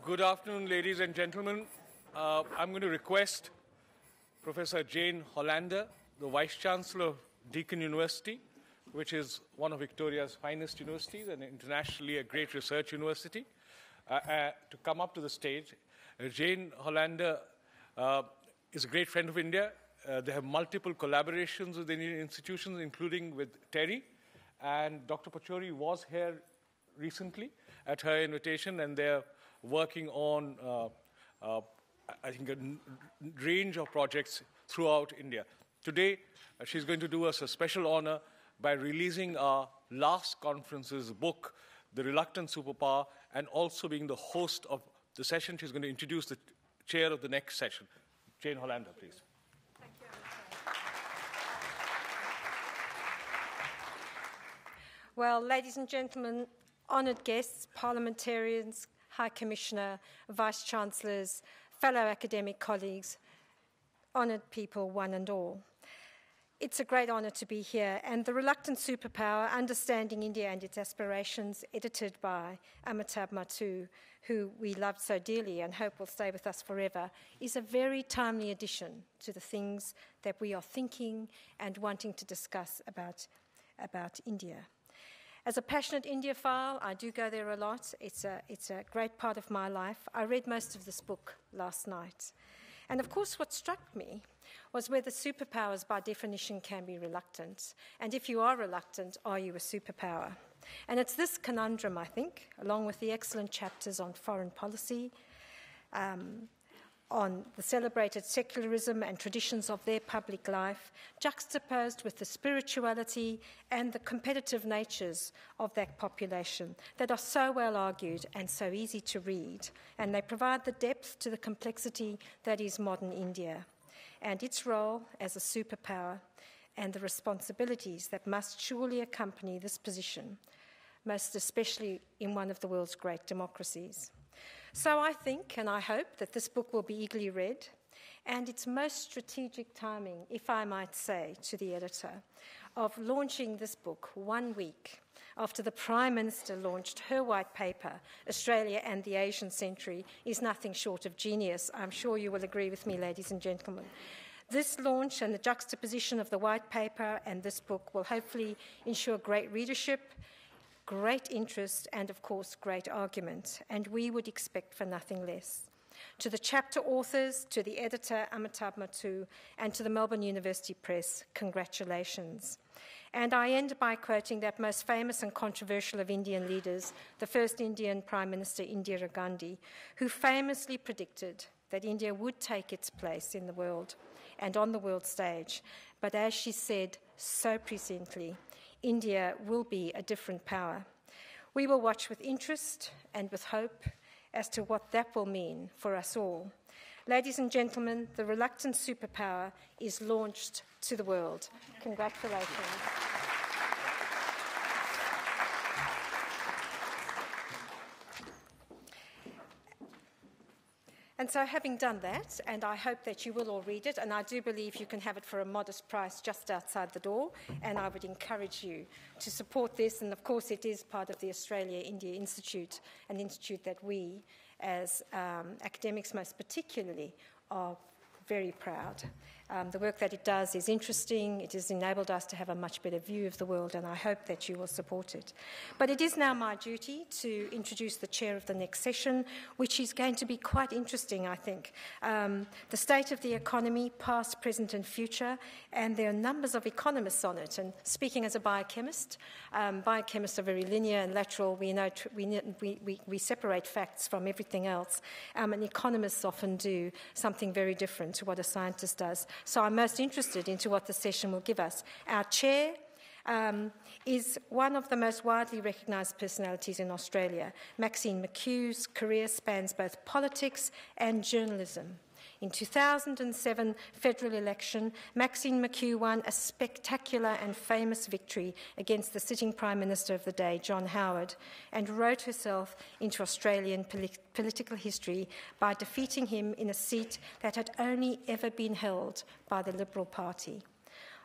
Good afternoon, ladies and gentlemen. I'm going to request Professor Jane Hollander, the Vice-Chancellor of Deakin University, which is one of Victoria's finest universities and internationally a great research university, to come up to the stage. Jane Hollander is a great friend of India. They have multiple collaborations with Indian institutions, including with TERI. And Dr. Pachauri was here recently at her invitation, and they're working on, I think, a range of projects throughout India. Today, she's going to do us a special honor by releasing our last conference's book, The Reluctant Superpower, and also being the host of the session. She's going to introduce the chair of the next session. Jane Hollander, please. Thank you, Well, ladies and gentlemen, honoured guests, parliamentarians, High Commissioner, Vice-Chancellors, fellow academic colleagues, honoured people, one and all. It's a great honour to be here, and The Reluctant Superpower, Understanding India and Its Aspirations, edited by Amitabh Mattoo, who we loved so dearly and hope will stay with us forever, is a very timely addition to the things that we are thinking and wanting to discuss about India. As a passionate Indiophile, I do go there a lot. It's a great part of my life. I read most of this book last night. And of course, what struck me was whether superpowers by definition can be reluctant. And if you are reluctant, are you a superpower? And it's this conundrum, I think, along with the excellent chapters on foreign policy, on the celebrated secularism and traditions of their public life, juxtaposed with the spirituality and the competitive natures of that population that are so well argued and so easy to read, and they provide the depth to the complexity that is modern India, and its role as a superpower and the responsibilities that must surely accompany this position, most especially in one of the world's great democracies. So I think and I hope that this book will be eagerly read, and its most strategic timing, if I might say, to the editor, of launching this book 1 week after the Prime Minister launched her white paper, Australia and the Asian Century, is nothing short of genius. I'm sure you will agree with me, ladies and gentlemen. This launch and the juxtaposition of the white paper and this book will hopefully ensure great readership, great interest, and of course, great argument, and we would expect for nothing less. To the chapter authors, to the editor, Amitabh Mattoo, and to the Melbourne University Press, congratulations. And I end by quoting that most famous and controversial of Indian leaders, the first Indian Prime Minister, Indira Gandhi, who famously predicted that India would take its place in the world and on the world stage. But as she said so presciently, India will be a different power. We will watch with interest and with hope as to what that will mean for us all. Ladies and gentlemen, the reluctant superpower is launched to the world. Congratulations. And so having done that, and I hope that you will all read it, and I do believe you can have it for a modest price just outside the door, and I would encourage you to support this. And of course it is part of the Australia-India Institute, an institute that we as academics most particularly are very proud. The work that it does is interesting. It has enabled us to have a much better view of the world, and I hope that you will support it. But it is now my duty to introduce the chair of the next session, which is going to be quite interesting, I think. The state of the economy, past, present and future, and there are numbers of economists on it. And speaking as a biochemist, biochemists are very linear and lateral. We know we separate facts from everything else, and economists often do something very different to what a scientist does. So I'm most interested into what the session will give us. Our chair is one of the most widely recognised personalities in Australia. Maxine McHugh's career spans both politics and journalism. In 2007 federal election, Maxine McHugh won a spectacular and famous victory against the sitting Prime Minister of the day, John Howard, and wrote herself into Australian political history by defeating him in a seat that had only ever been held by the Liberal Party.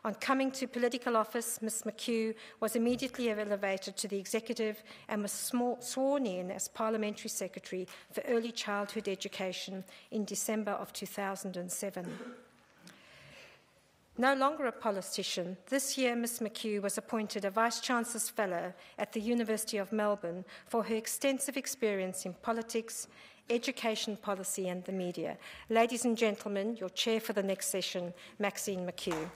On coming to political office, Ms McHugh was immediately elevated to the executive and was sworn in as Parliamentary Secretary for Early Childhood Education in December of 2007. No longer a politician, this year Ms McHugh was appointed a Vice-Chancellor's Fellow at the University of Melbourne for her extensive experience in politics, education policy and the media. Ladies and gentlemen, your chair for the next session, Maxine McHugh.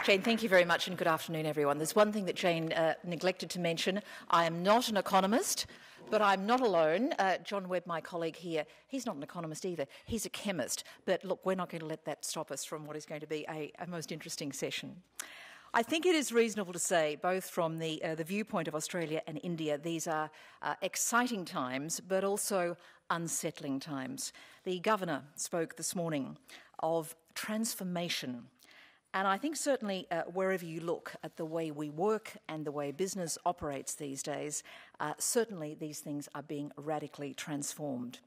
Jane, thank you very much and good afternoon, everyone. There's one thing that Jane neglected to mention. I am not an economist, but I'm not alone. John Webb, my colleague here, he's not an economist either. He's a chemist. But look, we're not going to let that stop us from what is going to be a most interesting session. I think it is reasonable to say, both from the viewpoint of Australia and India, these are exciting times, but also unsettling times. The Governor spoke this morning of transformation. And I think certainly wherever you look at the way we work and the way business operates these days, certainly these things are being radically transformed.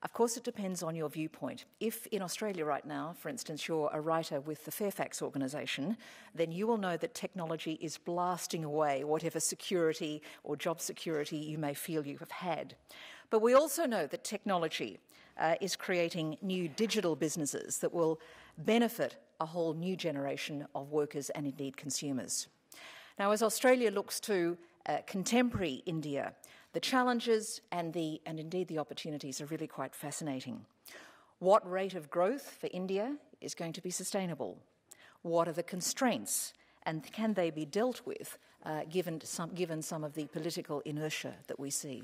Of course, it depends on your viewpoint. If in Australia right now, for instance, you're a writer with the Fairfax organisation, then you will know that technology is blasting away whatever security or job security you may feel you have had. But we also know that technology is creating new digital businesses that will benefit a whole new generation of workers and indeed consumers. Now, as Australia looks to contemporary India, the challenges and indeed the opportunities are really quite fascinating. What rate of growth for India is going to be sustainable? What are the constraints and can they be dealt with given some of the political inertia that we see?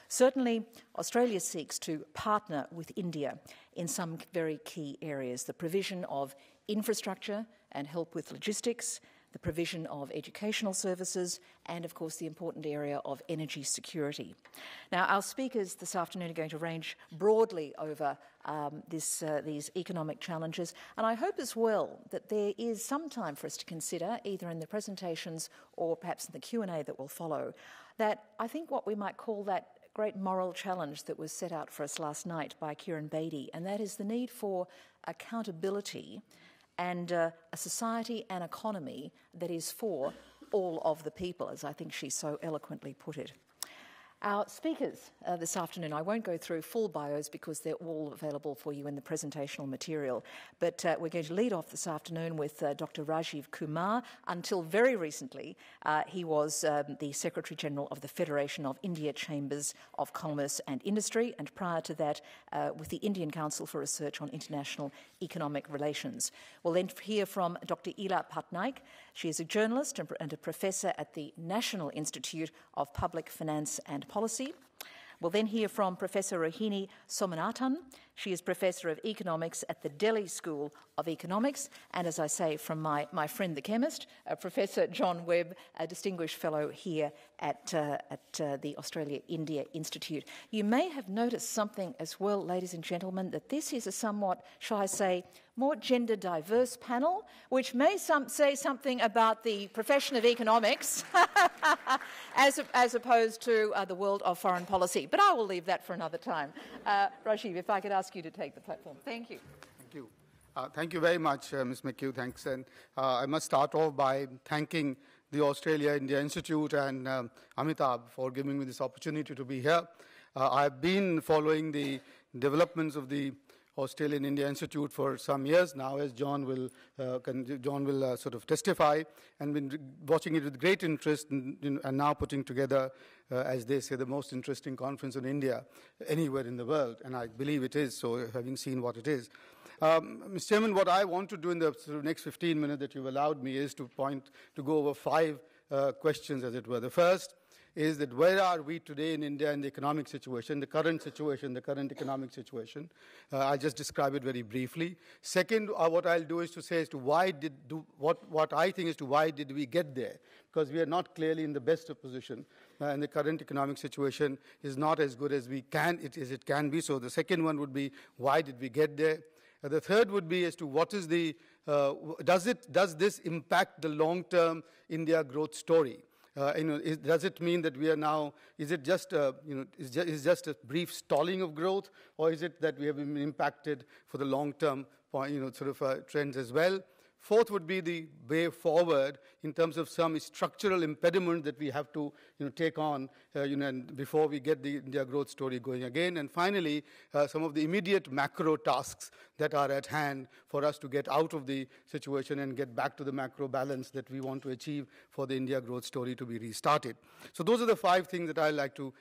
Certainly, Australia seeks to partner with India in some very key areas, the provision of infrastructure and help with logistics, the provision of educational services, and of course the important area of energy security. Now, our speakers this afternoon are going to range broadly over these economic challenges, and I hope as well that there is some time for us to consider, either in the presentations or perhaps in the Q&A that will follow, that I think what we might call that great moral challenge that was set out for us last night by Kiran Bedi, and that is the need for accountability and a society and economy that is for all of the people, as I think she so eloquently put it. Our speakers this afternoon, I won't go through full bios because they're all available for you in the presentational material, but we're going to lead off this afternoon with Dr. Rajiv Kumar. Until very recently, he was the Secretary-General of the Federation of India Chambers of Commerce and Industry, and prior to that, with the Indian Council for Research on International Economic Relations. We'll then hear from Dr. Ela Patnaik. She is a journalist and a professor at the National Institute of Public Finance and Policy. We'll then hear from Professor Rohini Somanathan. She is Professor of Economics at the Delhi School of Economics, and as I say, from my friend the chemist, Professor John Webb, a Distinguished Fellow here at the Australia-India Institute. You may have noticed something as well, ladies and gentlemen, that this is a somewhat, shall I say, more gender diverse panel, which may say something about the profession of economics as opposed to the world of foreign policy. But I will leave that for another time. Rajiv, if I could ask you to take the platform. Thank you. Thank you. Thank you very much, Ms. McHugh. Thanks. And I must start off by thanking the Australia-India Institute and Amitabh for giving me this opportunity to be here. I've been following the developments of the Australian-India Institute for some years now, as John will sort of testify, and been watching it with great interest and now putting together, as they say, the most interesting conference on India anywhere in the world, and I believe it is, so having seen what it is. Mr. Chairman, what I want to do in the sort of next 15 minutes that you've allowed me is to go over 5 questions, as it were. The first is that where are we today in India in the economic situation, the current economic situation. I'll just describe it very briefly. Second, what I'll do is to say as to why did we get there? Because we are not clearly in the best of position, and the current economic situation is not as good as it can be. So the second one would be, why did we get there? The third would be as to what is the, does this impact the long-term India growth story? Does it mean that we are now, is it just is just a brief stalling of growth, or is it that we have been impacted for the long-term trends as well? Fourth would be the way forward in terms of some structural impediment that we have to take on and before we get the India growth story going again. And finally, some of the immediate macro tasks that are at hand for us to get out of the situation and get back to the macro balance that we want to achieve for the India growth story to be restarted. So those are the 5 things that I like to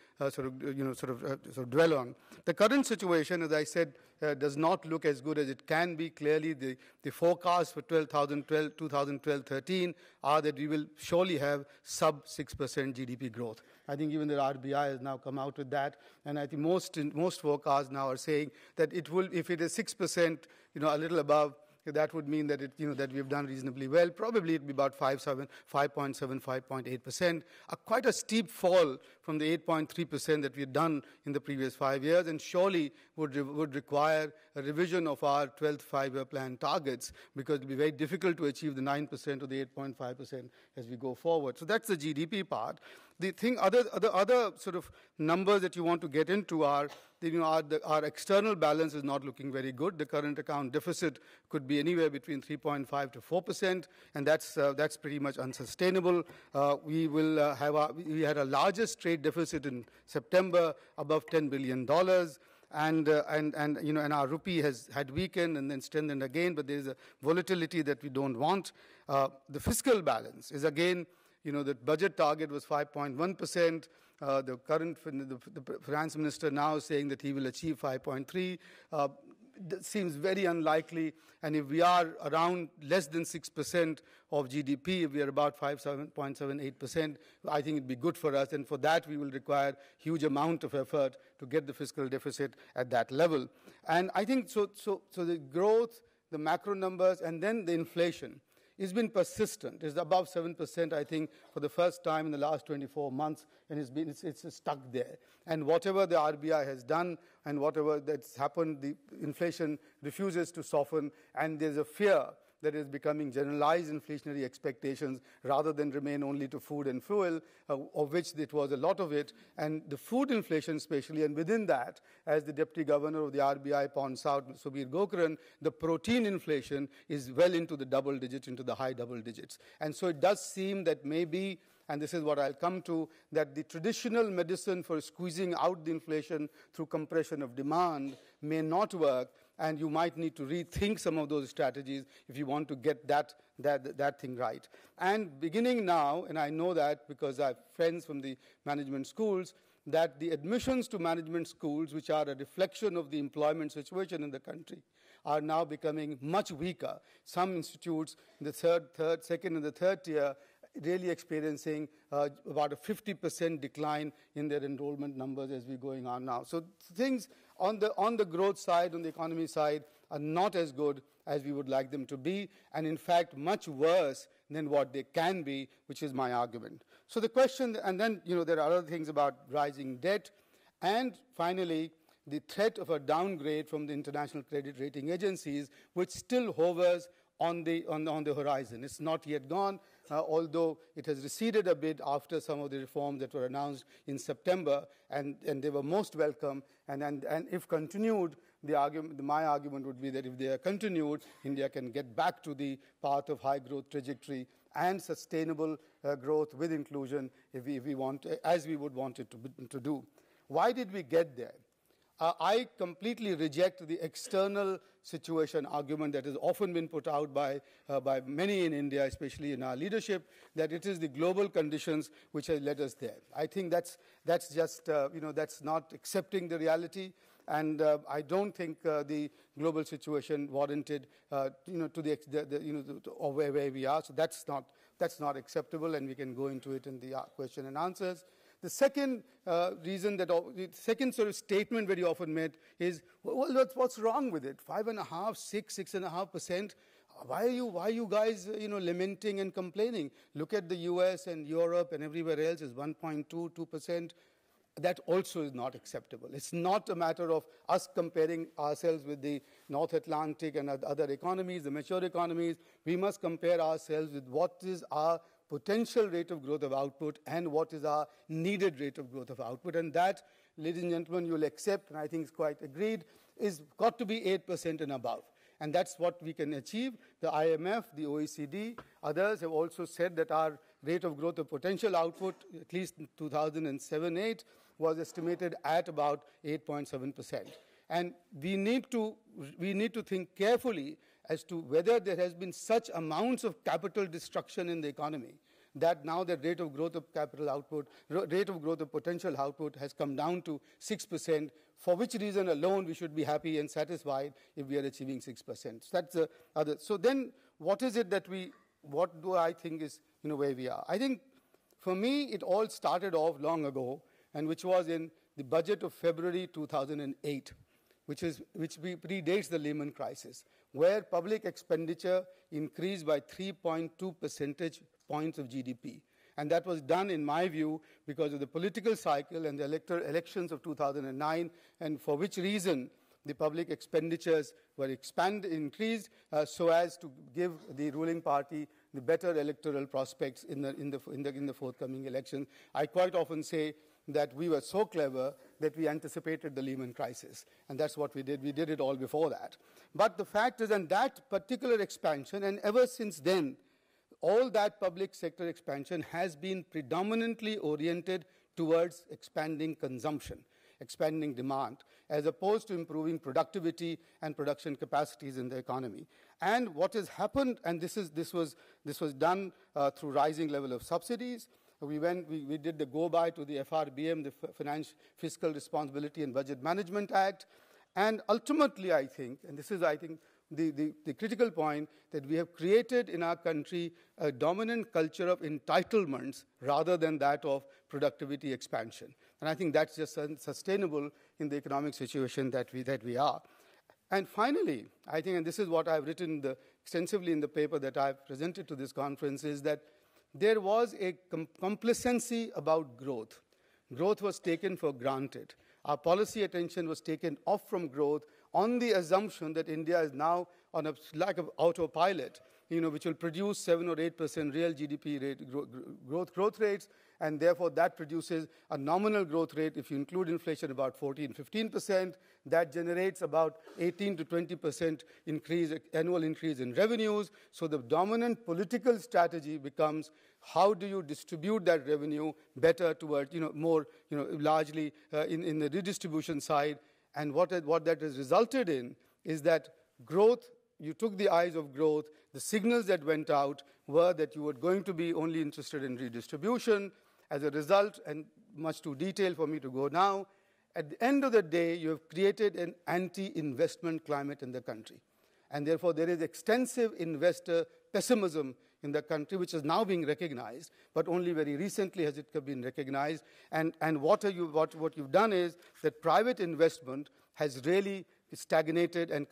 dwell on. The current situation, as I said, does not look as good as it can be. Clearly, the forecasts for 2012-13 are that we will surely have sub 6% GDP growth. I think even the RBI has now come out with that, and I think most forecasts now are saying that it will, if it is 6%, a little above, that would mean that that we've done reasonably well. Probably it'd be about 5.7, 5.8%. Quite a steep fall from the 8.3% that we've done in the previous 5 years, and surely would require a revision of our 12th five-year plan targets, because it'll be very difficult to achieve the 9% or the 8.5% as we go forward. So that's the GDP part. The thing, other sort of numbers that you want to get into are, our external balance is not looking very good. The current account deficit could be anywhere between 3.5 to 4%, and that's pretty much unsustainable. We had our largest trade deficit in September, above $10 billion. And our rupee had weakened and then strengthened again, but there is a volatility that we don't want. The fiscal balance is again, the budget target was 5.1%. The current the finance minister now is saying that he will achieve 5.3. That seems very unlikely. And if we are around less than 6% of GDP, if we are about 7.78%, I think it'd be good for us. And for that, we will require huge amount of effort to get the fiscal deficit at that level. And I think so the growth, the macro numbers, and then the inflation, it's been persistent. It's above 7%, I think, for the first time in the last 24 months, and it's stuck there. And whatever the RBI has done and whatever that's happened, the inflation refuses to soften, and there's a fear that is becoming generalized inflationary expectations rather than remain only to food and fuel, of which it was a lot of it. And the food inflation especially, and within that, as the Deputy Governor of the RBI points out, Subir Gokran, the protein inflation is well into the double digits, into the high double digits. And so it does seem that maybe, and this is what I'll come to, that the traditional medicine for squeezing out the inflation through compression of demand may not work, and you might need to rethink some of those strategies if you want to get that thing right. And beginning now, and I know that because I have friends from the management schools, that the admissions to management schools, which are a reflection of the employment situation in the country, are now becoming much weaker. Some institutes in the second and the third tier really experiencing about a 50% decline in their enrollment numbers as we're going on now. So things on the growth side, on the economy side, are not as good as we would like them to be, and in fact much worse than what they can be, which is my argument. So the question, and then there are other things about rising debt, and finally the threat of a downgrade from the international credit rating agencies, which still hovers on the horizon. It's not yet gone, although it has receded a bit after some of the reforms that were announced in September, and they were most welcome. And if continued, my argument would be that if they are continued, India can get back to the path of high growth trajectory and sustainable growth with inclusion, if we want, as we would want it to do. Why did we get there? I completely reject the external situation argument that has often been put out by many in India, especially in our leadership, that it is the global conditions which have led us there. I think that's just that's not accepting the reality, and I don't think the global situation warranted to the where we are. So that's not acceptable, and we can go into it in the question and answers. The second reason the second sort of statement very often made is, well, what's wrong with it? 5.5%, 6.5%. Why are you guys lamenting and complaining? Look at the US and Europe and everywhere else is 1.2%, 2%. That also is not acceptable. It's not a matter of us comparing ourselves with the North Atlantic and other economies, the mature economies. We must compare ourselves with what is our potential rate of growth of output and what is our needed rate of growth of output. And that, ladies and gentlemen, you'll accept, and I think it's quite agreed, is got to be 8% and above. And that's what we can achieve. The IMF, the OECD, others have also said that our rate of growth of potential output, at least in 2007-8, was estimated at about 8.7%. And we need to think carefully as to whether there has been such amounts of capital destruction in the economy that now the rate of growth of capital output, rate of growth of potential output has come down to 6%, for which reason alone we should be happy and satisfied if we are achieving 6%. So that's the other. So then what is it that what do I think is, where we are? I think for me it all started off long ago, and which was in the budget of February 2008, which predates the Lehman crisis, where public expenditure increased by 3.2 percentage points of GDP. And that was done, in my view, because of the political cycle and the elections of 2009, and for which reason the public expenditures were increased so as to give the ruling party the better electoral prospects in the forthcoming election. I quite often say that we were so clever that we anticipated the Lehman crisis. And that's what we did. We did it all before that. But the fact is, and that particular expansion, and ever since then, all that public sector expansion has been predominantly oriented towards expanding consumption, expanding demand, as opposed to improving productivity and production capacities in the economy. And what has happened, and this was done through rising level of subsidies. We did the go-by to the FRBM, the Fiscal Responsibility and Budget Management Act. And ultimately, I think, and this is, I think, the critical point, that we have created in our country a dominant culture of entitlements rather than that of productivity expansion. And I think that's just unsustainable in the economic situation that we are. And finally, I think, and this is what I've written extensively in the paper that I've presented to this conference, is that there was a complacency about growth. Growth was taken for granted. Our policy attention was taken off from growth on the assumption that India is now on a lack of autopilot, which will produce 7 or 8% real GDP rate growth rates, and therefore that produces a nominal growth rate, if you include inflation, about 14-15%. That generates about 18 to 20% annual increase in revenues. So the dominant political strategy becomes, how do you distribute that revenue better toward, more, largely in the redistribution side. And what that has resulted in is that growth, you took the eyes of growth, the signals that went out were that you were going to be only interested in redistribution. As a result, and much too detailed for me to go now, at the end of the day, you have created an anti-investment climate in the country. And therefore, there is extensive investor pessimism in the country, which is now being recognized, but only very recently has it been recognized. And what you've done is that private investment has really stagnated and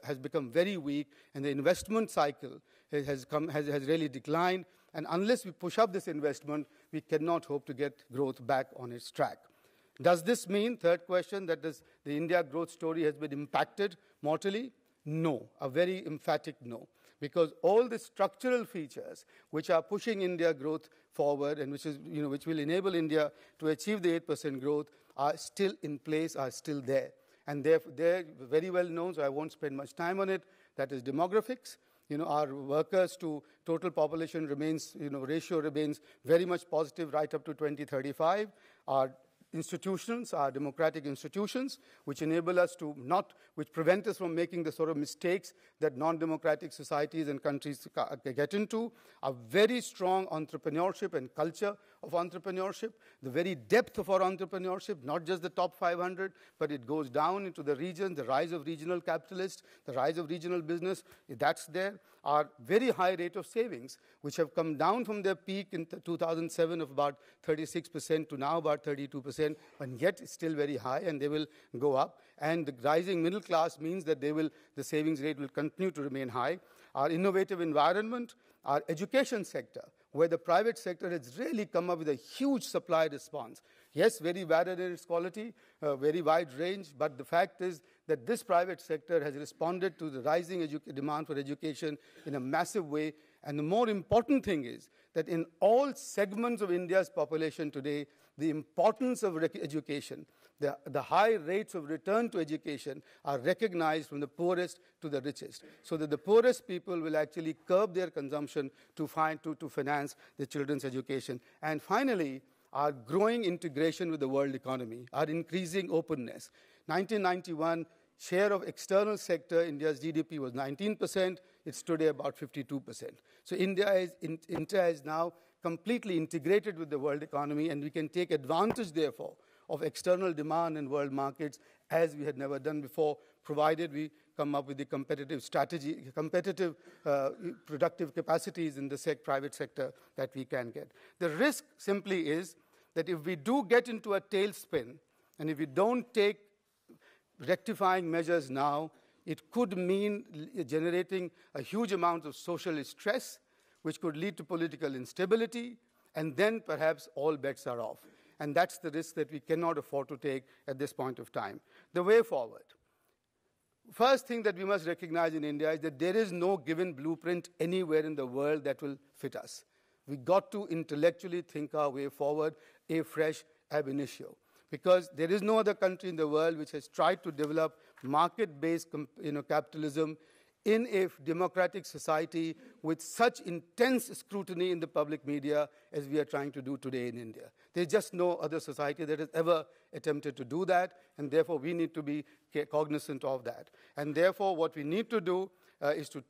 has become very weak, and the investment cycle has really declined. And unless we push up this investment, we cannot hope to get growth back on its track. Does this mean, third question, that the India growth story has been impacted mortally? No, a very emphatic no. Because all the structural features which are pushing India growth forward and which will enable India to achieve the 8% growth are still in place, are still there. And they're very well known, so I won't spend much time on it. That is demographics. Our workers to total population ratio remains very much positive right up to 2035. Our institutions, our democratic institutions, which enable us which prevent us from making the sort of mistakes that non-democratic societies and countries get into, a very strong entrepreneurship and culture of entrepreneurship, the very depth of our entrepreneurship, not just the top 500, but it goes down into the region, the rise of regional capitalists, the rise of regional business, that's there. Our very high rate of savings, which have come down from their peak in 2007 of about 36% to now about 32%, and yet still very high, and they will go up. And the rising middle class means that the savings rate will continue to remain high. Our innovative environment, our education sector, where the private sector has really come up with a huge supply response. Yes, very varied in its quality, very wide range, but the fact is that this private sector has responded to the rising demand for education in a massive way. And the more important thing is that in all segments of India's population today, the importance of education, the high rates of return to education are recognized from the poorest to the richest, so that the poorest people will actually curb their consumption to finance their children's education. And finally, our growing integration with the world economy, our increasing openness. 1991, share of external sector, India's GDP was 19%. It's today about 52%. So India is now completely integrated with the world economy, and we can take advantage, therefore, of external demand in world markets as we had never done before, provided we come up with the competitive strategy, competitive productive capacities in the private sector that we can get. The risk simply is that if we do get into a tailspin, and if we don't take rectifying measures now, it could mean generating a huge amount of social stress, which could lead to political instability, and then perhaps all bets are off. And that's the risk that we cannot afford to take at this point of time. The way forward. First thing that we must recognize in India is that there is no given blueprint anywhere in the world that will fit us. We got to intellectually think our way forward, afresh, ab initio. Because there is no other country in the world which has tried to develop market-based capitalism in a democratic society with such intense scrutiny in the public media as we are trying to do today in India. There's just no other society that has ever attempted to do that, and therefore we need to be cognizant of that. And therefore what we need to do is to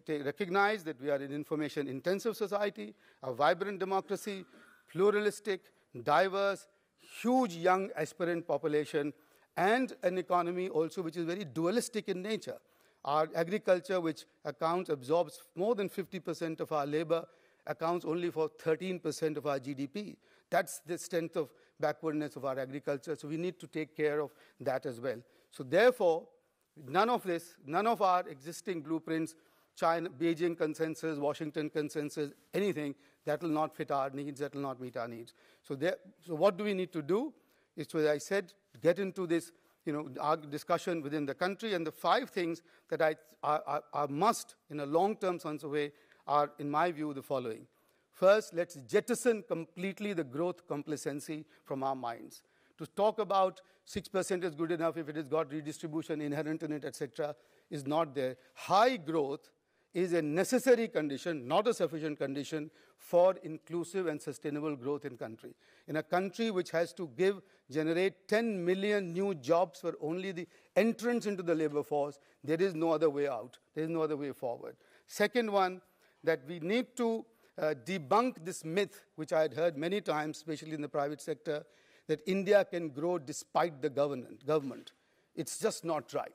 recognize that we are an information-intensive society, a vibrant democracy, pluralistic, diverse, huge young aspirant population, and an economy also which is very dualistic in nature. Our agriculture, which absorbs more than 50% of our labor, accounts only for 13% of our GDP. That's the strength of backwardness of our agriculture, so we need to take care of that as well. So therefore, none of our existing blueprints, China, Beijing consensus, Washington consensus, anything, that will not fit our needs, that will not meet our needs. So what do we need to do? Is to, as I said, get into this our discussion within the country, and the 5 things that are must in a long-term sense of way are, in my view, the following. First, let's jettison completely the growth complacency from our minds. To talk about 6% is good enough if it has got redistribution inherent in it, etc., is not there. High growth is a necessary condition, not a sufficient condition, for inclusive and sustainable growth in country. In a country which has to generate 10 million new jobs for only the entrance into the labor force, there is no other way out. There is no other way forward. Second one, that we need to debunk this myth, which I had heard many times, especially in the private sector, that India can grow despite the government. It's just not right.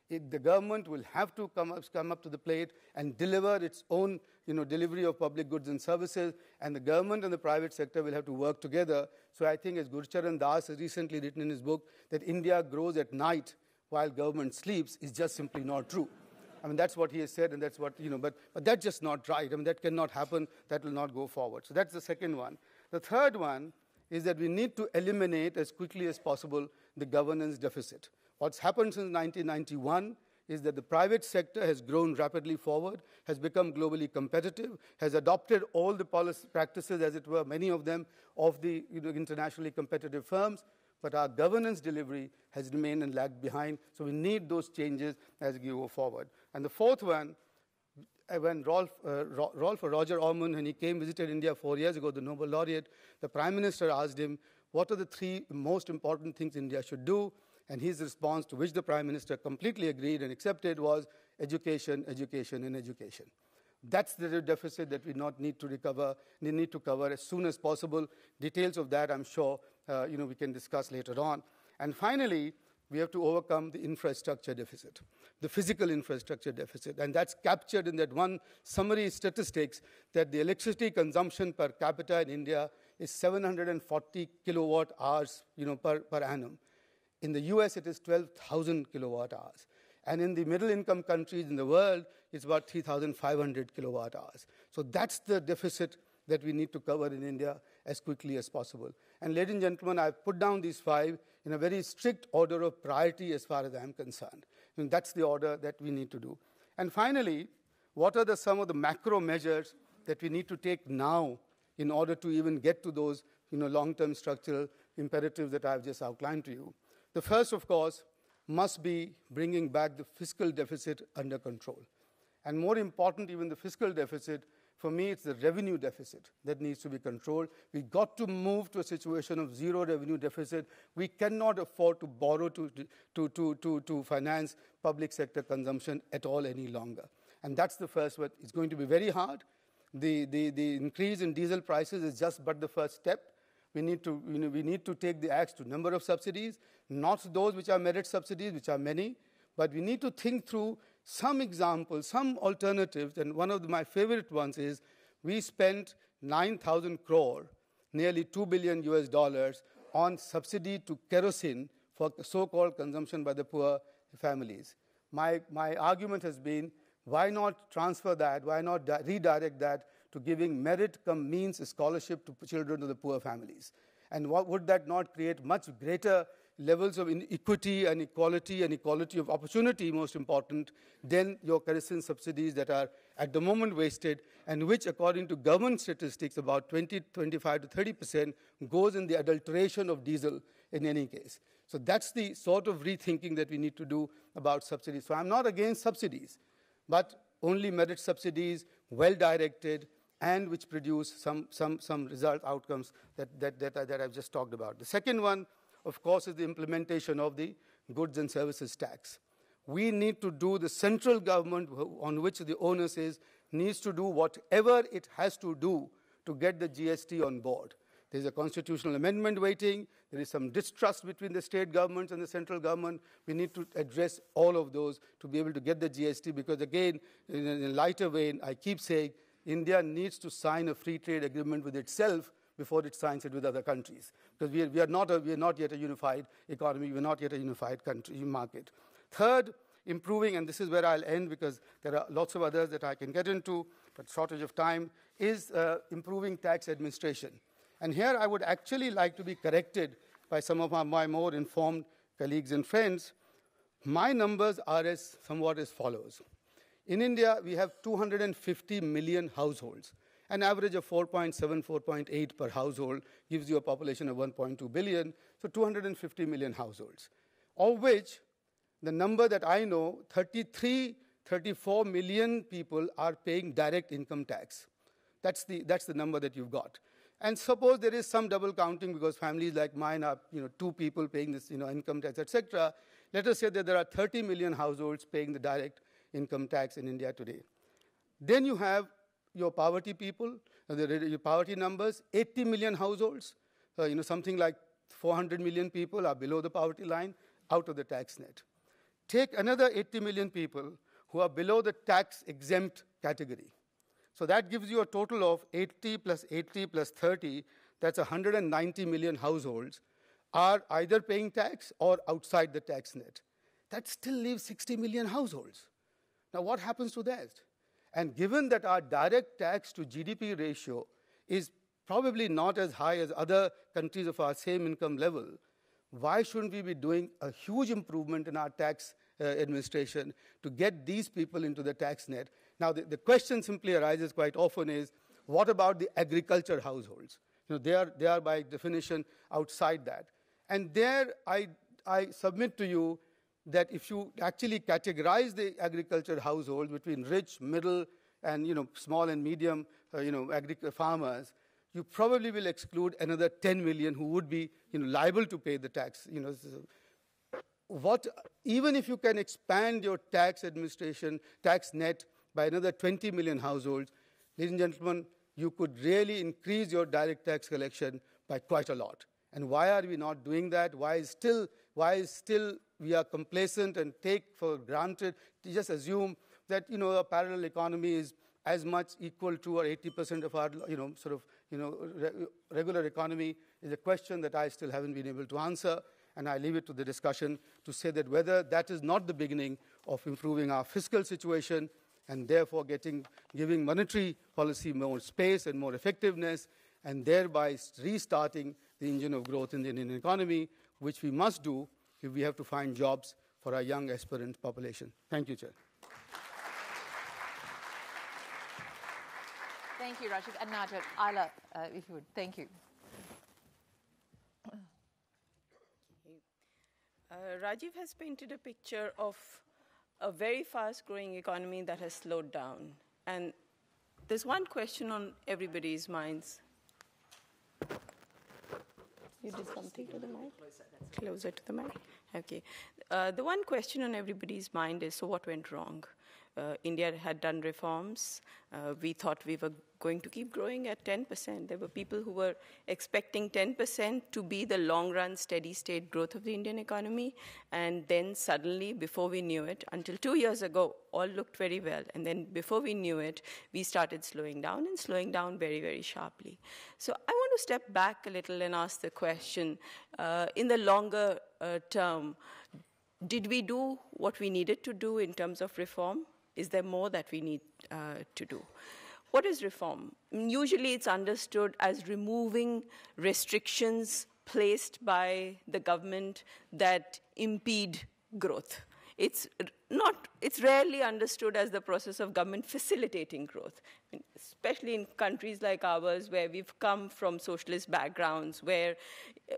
The government will have to come up to the plate and deliver its own delivery of public goods and services, and the government and the private sector will have to work together. So I think, as Gurcharan Das has recently written in his book, that India grows at night while government sleeps is just simply not true. I mean, that's what he has said, and that's what, but that's just not right. I mean, that cannot happen. That will not go forward. So that's the second one. The third one is that we need to eliminate as quickly as possible the governance deficit. What's happened since 1991 is that the private sector has grown rapidly forward, has become globally competitive, has adopted all the policy practices, as it were, many of them, of the internationally competitive firms, but our governance delivery has remained and lagged behind, so we need those changes as we go forward. And the fourth one, when Roger Ormond, when he visited India 4 years ago, the Nobel laureate, the Prime Minister asked him, what are the 3 most important things India should do? And his response, to which the Prime Minister completely agreed and accepted, was education, education, and education. That's the deficit that we need to cover as soon as possible. Details of that, I'm sure, we can discuss later on. And finally, we have to overcome the infrastructure deficit, the physical infrastructure deficit. And that's captured in that one summary statistics that the electricity consumption per capita in India is 740 kilowatt hours per annum. In the US, it is 12,000 kilowatt hours. And in the middle income countries in the world, it's about 3,500 kilowatt hours. So that's the deficit that we need to cover in India as quickly as possible. And ladies and gentlemen, I've put down these 5 in a very strict order of priority as far as I'm concerned. And that's the order that we need to do. And finally, what are some of the macro measures that we need to take now in order to even get to those long-term structural imperatives that I've just outlined to you. The first, of course, must be bringing back the fiscal deficit under control. And more important, even the fiscal deficit, for me, it's the revenue deficit that needs to be controlled. We've got to move to a situation of zero revenue deficit. We cannot afford to borrow to finance public sector consumption at all any longer. And that's the first one. It's going to be very hard. The increase in diesel prices is just but the first step. We need to take the axe to number of subsidies, not those which are merit subsidies, which are many, but we need to think through some examples, some alternatives, and one of my favorite ones is we spent 9,000 crore, nearly $2 billion US, on subsidy to kerosene for so-called consumption by the poor families. My argument has been, why not transfer that, why not redirect that to giving merit cum means scholarship to children of the poor families? And would that not create much greater levels of equity and equality of opportunity, most important, than your kerosene subsidies that are at the moment wasted, and which, according to government statistics, about 25 to 30% goes in the adulteration of diesel in any case. So that's the sort of rethinking that we need to do about subsidies. So I'm not against subsidies, but only merit subsidies, well-directed, and which produce some result outcomes that I've just talked about. The second one, of course, is the implementation of the goods and services tax. We need to do, the central government on which the onus is, needs to do whatever it has to do to get the GST on board. There's a constitutional amendment waiting. There is some distrust between the state governments and the central government. We need to address all of those to be able to get the GST, because again, in a lighter vein, I keep saying, India needs to sign a free trade agreement with itself before it signs it with other countries. Because we are not yet a unified economy, we are not yet a unified country market. Third, improving, and this is where I'll end because there are lots of others that I can get into, but shortage of time, is improving tax administration. And here I would actually like to be corrected by some of my more informed colleagues and friends. My numbers are somewhat as follows. In India, we have 250 million households. An average of 4.7, 4.8 per household gives you a population of 1.2 billion, so 250 million households, of which the number that I know, 34 million people are paying direct income tax. That's the number that you've got. And suppose there is some double counting because families like mine are, two people paying this, income tax, etc. Let us say that there are 30 million households paying the direct income tax in India today. Then you have your poverty people, your poverty numbers, 80 million households, something like 400 million people are below the poverty line, out of the tax net. Take another 80 million people who are below the tax-exempt category. So that gives you a total of 80 plus 80 plus 30, that's 190 million households, are either paying tax or outside the tax net. That still leaves 60 million households. Now what happens to that? And given that our direct tax to GDP ratio is probably not as high as other countries of our same income level, why shouldn't we be doing a huge improvement in our tax administration to get these people into the tax net? Now, the question simply arises quite often is, what about the agriculture households? They are by definition outside that. And there I submit to you that if you actually categorize the agriculture household between rich, middle, and small and medium, farmers, you probably will exclude another 10 million who would be liable to pay the tax. Even if you can expand your tax administration, tax net by another 20 million households, ladies and gentlemen, you could really increase your direct tax collection by quite a lot. And why are we not doing that? Why is still we are complacent and take for granted to just assume that a parallel economy is as much equal to or 80% of our regular economy is a question that I still haven't been able to answer, and I leave it to the discussion to say that whether that is not the beginning of improving our fiscal situation and therefore giving monetary policy more space and more effectiveness, and thereby restarting the engine of growth in the Indian economy, which we must do if we have to find jobs for our young aspirant population. Thank you, Chair. Thank you, Rajiv. And Najat, Isla, if you would. Thank you. Rajiv has painted a picture of a very fast-growing economy that has slowed down. And there's one question on everybody's minds. You did something to the mic? Closer to the mic? Okay. The one question on everybody's mind is, so what went wrong? India had done reforms. We thought we were going to keep growing at 10%. There were people who were expecting 10% to be the long-run, steady-state growth of the Indian economy. And then suddenly, before we knew it, until 2 years ago, all looked very well. And then before we knew it, we started slowing down, and slowing down very, very sharply. So I want to step back a little and ask the question, in the longer term, did we do what we needed to do in terms of reform? Is there more that we need to do? What is reform? Usually it's understood as removing restrictions placed by the government that impede growth. It's rarely understood as the process of government facilitating growth, especially in countries like ours where we've come from socialist backgrounds, where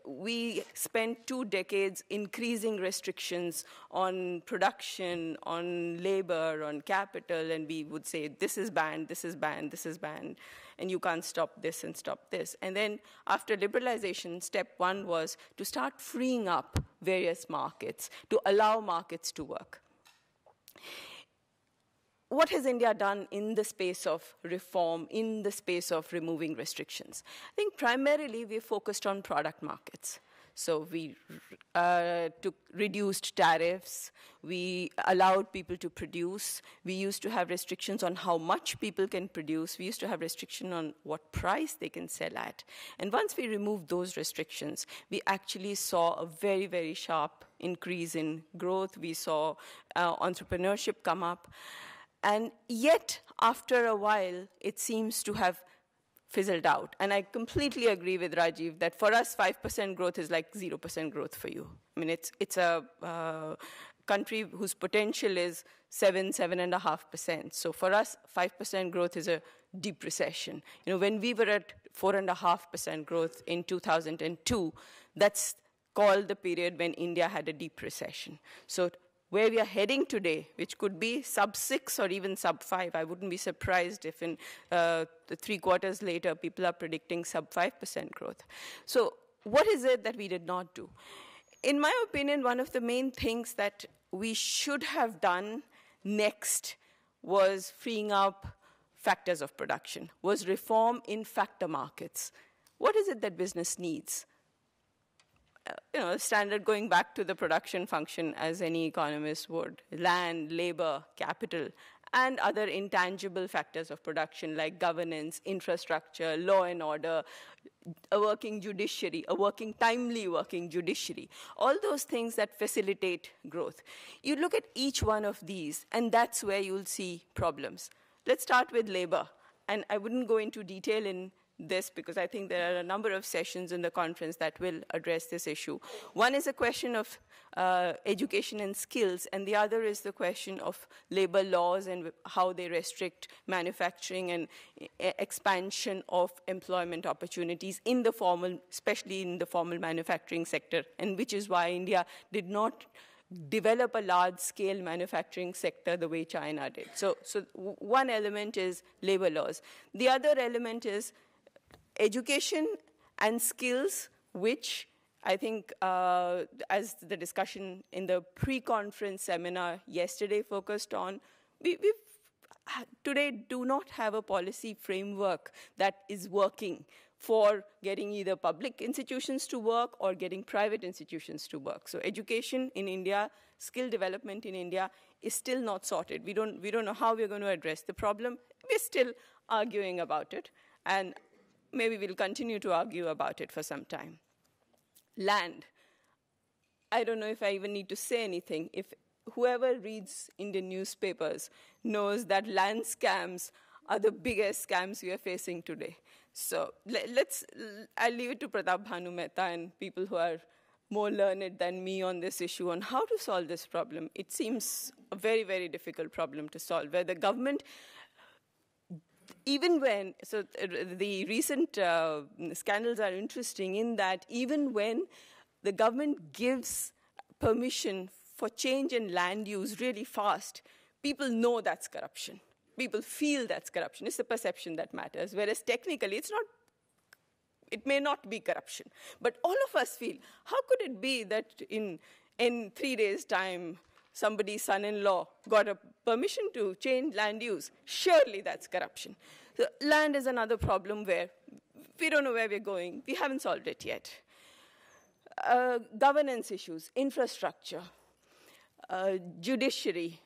we spent 2 decades increasing restrictions on production, on labor, on capital, and we would say, this is banned, this is banned, this is banned, and you can't stop this and stop this. And then after liberalization, step 1 was to start freeing up various markets, to allow markets to work. What has India done in the space of reform, in the space of removing restrictions? I think primarily we focused on product markets. So we took reduced tariffs, we allowed people to produce, we used to have restrictions on how much people can produce, we used to have restriction on what price they can sell at. And once we removed those restrictions, we actually saw a very, very sharp increase in growth. We saw entrepreneurship come up. And yet, after a while, it seems to have fizzled out. And I completely agree with Rajiv that for us, 5% growth is like 0% growth for you. I mean, it's a country whose potential is 7.5%. So for us, 5% growth is a deep recession. You know, when we were at 4.5% growth in 2002, that's called the period when India had a deep recession. So where we are heading today, which could be sub-6 or even sub-5, I wouldn't be surprised if in 3 quarters later, people are predicting sub-5% growth. So what is it that we did not do? In my opinion, one of the main things that we should have done next was freeing up factors of production, was reform in factor markets. What is it that business needs? Standard going back to the production function as any economist would, land, labor, capital, and other intangible factors of production like governance, infrastructure, law and order, a working judiciary, timely working judiciary, all those things that facilitate growth. You look at each one of these, and that's where you'll see problems. Let's start with labor. And I wouldn't go into detail in this because I think there are a number of sessions in the conference that will address this issue. One is a question of education and skills, and the other is the question of labor laws and how they restrict manufacturing and expansion of employment opportunities in the formal, especially in the formal manufacturing sector, and which is why India did not develop a large-scale manufacturing sector the way China did. So one element is labor laws. The other element is education and skills, which I think, as the discussion in the pre-conference seminar yesterday focused on, we today do not have a policy framework that is working for getting either public institutions to work or getting private institutions to work. So education in India, skill development in India is still not sorted. We don't know how we're going to address the problem. We're still arguing about it. And maybe we'll continue to argue about it for some time. Land. I don't know if I even need to say anything. If whoever reads Indian newspapers knows that land scams are the biggest scams we are facing today. So I'll leave it to Pratap Bhanu Mehta and people who are more learned than me on this issue on how to solve this problem. It seems a very, very difficult problem to solve, where the government, even when, so the recent scandals are interesting in that even when the government gives permission for change in land use really fast, people know that's corruption. People feel that's corruption. It's the perception that matters. Whereas technically, it may not be corruption. But all of us feel, how could it be that in 3 days' time, somebody's son-in-law got a permission to change land use? Surely that's corruption. So land is another problem where we don't know where we're going. We haven't solved it yet. Governance issues, infrastructure, judiciary,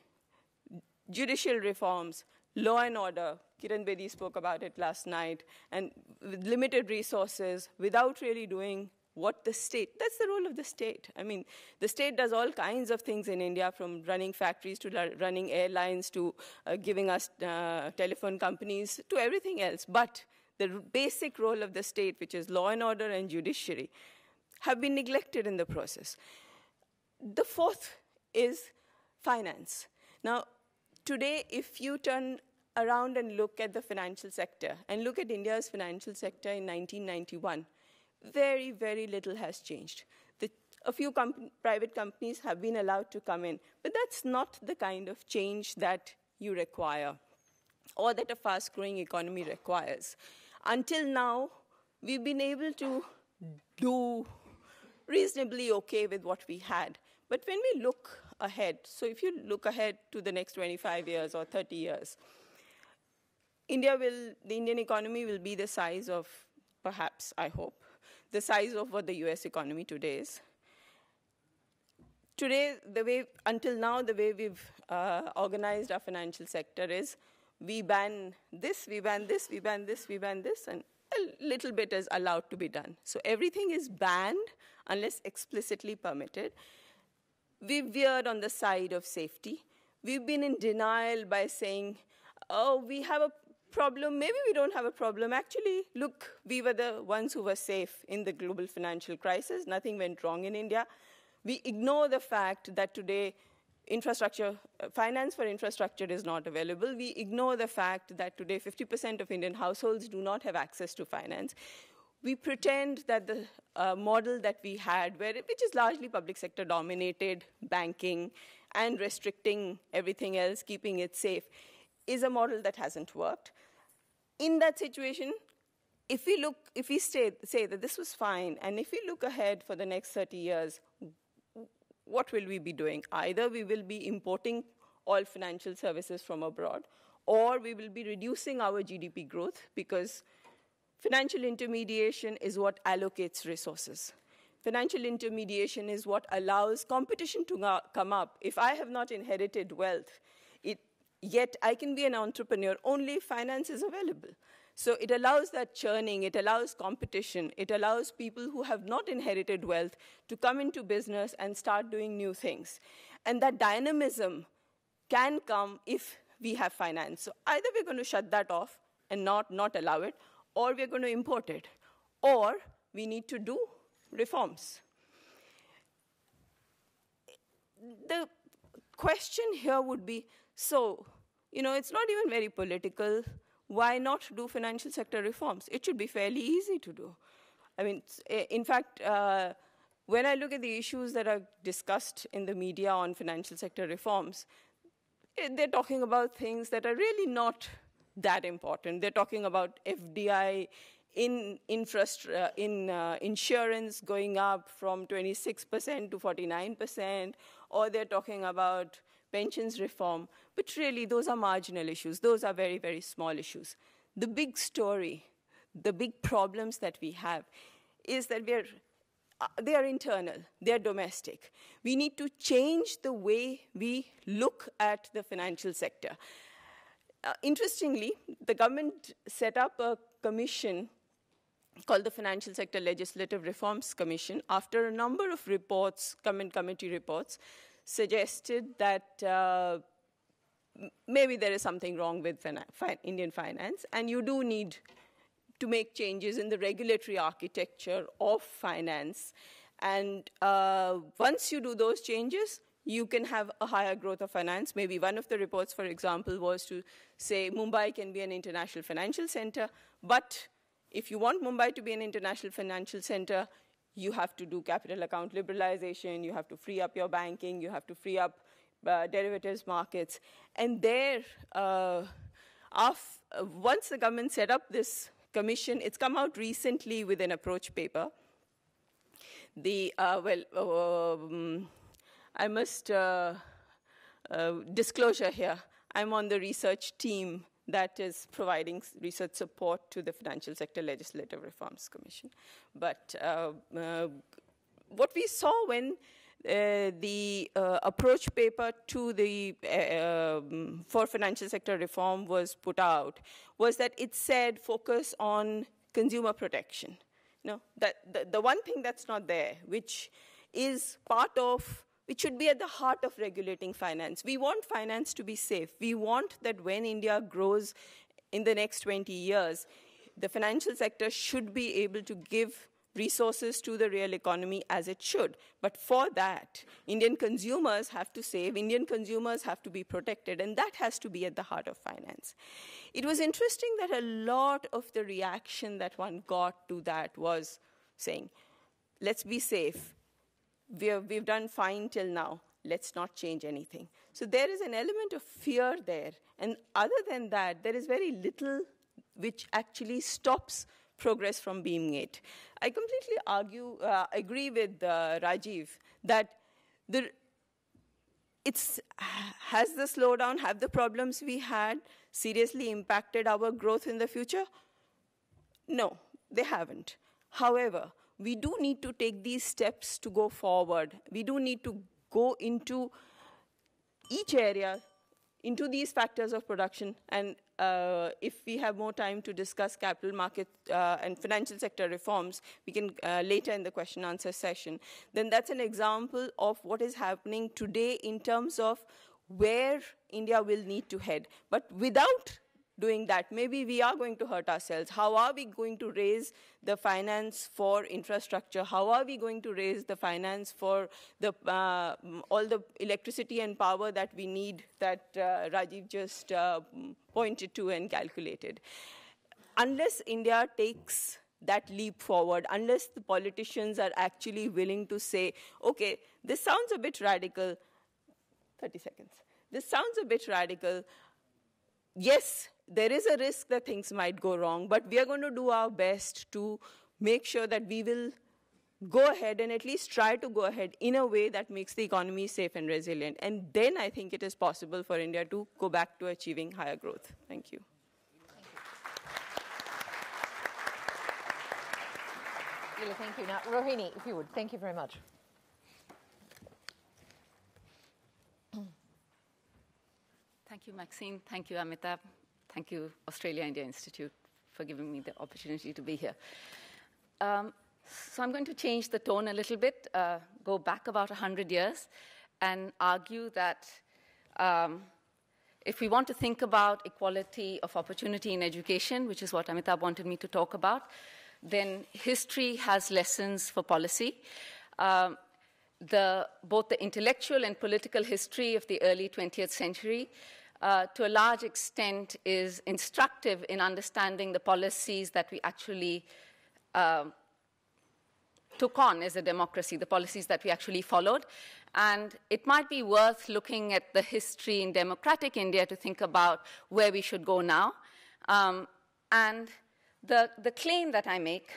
judicial reforms, law and order. Kiran Bedi spoke about it last night. And with limited resources, without really doing what the state, that's the role of the state. I mean, the state does all kinds of things in India, from running factories to running airlines to giving us telephone companies to everything else. But the basic role of the state, which is law and order and judiciary, have been neglected in the process. The fourth is finance. Now, today, if you turn around and look at the financial sector and look at India's financial sector in 1991, very, very little has changed. A few private companies have been allowed to come in, but that's not the kind of change that you require or that a fast-growing economy requires. Until now, we've been able to do reasonably okay with what we had. But when we look ahead, so if you look ahead to the next 25 years or 30 years, the Indian economy will be the size of, perhaps, I hope, the size of what the US economy today is. Today, until now, the way we've organized our financial sector is we ban this, we ban this, we ban this, we ban this, and a little bit is allowed to be done. So everything is banned unless explicitly permitted. We've veered on the side of safety. We've been in denial by saying, oh, we have a problem. Maybe we don't have a problem. Actually, look, we were the ones who were safe in the global financial crisis. Nothing went wrong in India. We ignore the fact that today finance for infrastructure is not available. We ignore the fact that today 50% of Indian households do not have access to finance. We pretend that the model that we had, which is largely public sector dominated, banking and restricting everything else, keeping it safe, is a model that hasn't worked. In that situation, if we say that this was fine, and if we look ahead for the next 30 years, what will we be doing? Either we will be importing all financial services from abroad, or we will be reducing our GDP growth, because financial intermediation is what allocates resources. Financial intermediation is what allows competition to come up. If I have not inherited wealth, yet I can be an entrepreneur only if finance is available. So it allows that churning, it allows competition, it allows people who have not inherited wealth to come into business and start doing new things. And that dynamism can come if we have finance. So either we're going to shut that off and not allow it, or we're going to import it, or we need to do reforms. The question here would be, so, it's not even very political. Why not do financial sector reforms? It should be fairly easy to do. I mean, in fact, when I look at the issues that are discussed in the media on financial sector reforms, they're talking about things that are really not that important. They're talking about FDI in insurance going up from 26% to 49%, or they're talking about pensions reform. But really, those are marginal issues. Those are very, very small issues. The big story, the big problems that we have is that they are internal, they're domestic. We need to change the way we look at the financial sector. Interestingly, the government set up a commission called the Financial Sector Legislative Reforms Commission after a number of reports, comment committee reports, suggested that maybe there is something wrong with Indian finance, and you do need to make changes in the regulatory architecture of finance. And once you do those changes, you can have a higher growth of finance. Maybe one of the reports, for example, was to say Mumbai can be an international financial center, but if you want Mumbai to be an international financial center, you have to do capital account liberalization, you have to free up your banking, you have to free up derivatives markets. And there, once the government set up this commission, it's come out recently with an approach paper. I must disclosure here, I'm on the research team that is providing research support to the Financial Sector Legislative Reforms Commission. But what we saw when the approach paper to the for financial sector reform was put out was that it said focus on consumer protection. No, the one thing that's not there, which is part of, which should be at the heart of regulating finance. We want finance to be safe. We want that when India grows in the next 20 years, the financial sector should be able to give resources to the real economy as it should. But for that, Indian consumers have to save, Indian consumers have to be protected, and that has to be at the heart of finance. It was interesting that a lot of the reaction that one got to that was saying, let's be safe. We've done fine till now. Let's not change anything. So there is an element of fear there. And other than that, there is very little which actually stops progress from being made. I completely agree with Rajiv that has the slowdown, have the problems we had seriously impacted our growth in the future? No, they haven't. However, we do need to take these steps to go forward. We do need to go into each area, into these factors of production, and if we have more time to discuss capital market and financial sector reforms, we can later in the question answer session, then that's an example of what is happening today in terms of where India will need to head. But without doing that, maybe we are going to hurt ourselves. How are we going to raise the finance for infrastructure? How are we going to raise the finance for the, all the electricity and power that we need that Rajiv just pointed to and calculated? Unless India takes that leap forward, unless the politicians are actually willing to say, okay, this sounds a bit radical, 30 seconds. This sounds a bit radical. Yes, there is a risk that things might go wrong, but we are going to do our best to make sure that we will go ahead and at least try to go ahead in a way that makes the economy safe and resilient. And then I think it is possible for India to go back to achieving higher growth. Thank you. Thank you. Now, Rohini, if you would, thank you very much. Thank you, Maxine. Thank you, Amitabh. Thank you, Australia-India Institute, for giving me the opportunity to be here. So I'm going to change the tone a little bit, go back about 100 years, and argue that if we want to think about equality of opportunity in education, which is what Amitabh wanted me to talk about, then history has lessons for policy. Both the intellectual and political history of the early 20th century to a large extent is instructive in understanding the policies that we actually took on as a democracy, the policies that we actually followed. And it might be worth looking at the history in democratic India to think about where we should go now. And the claim that I make,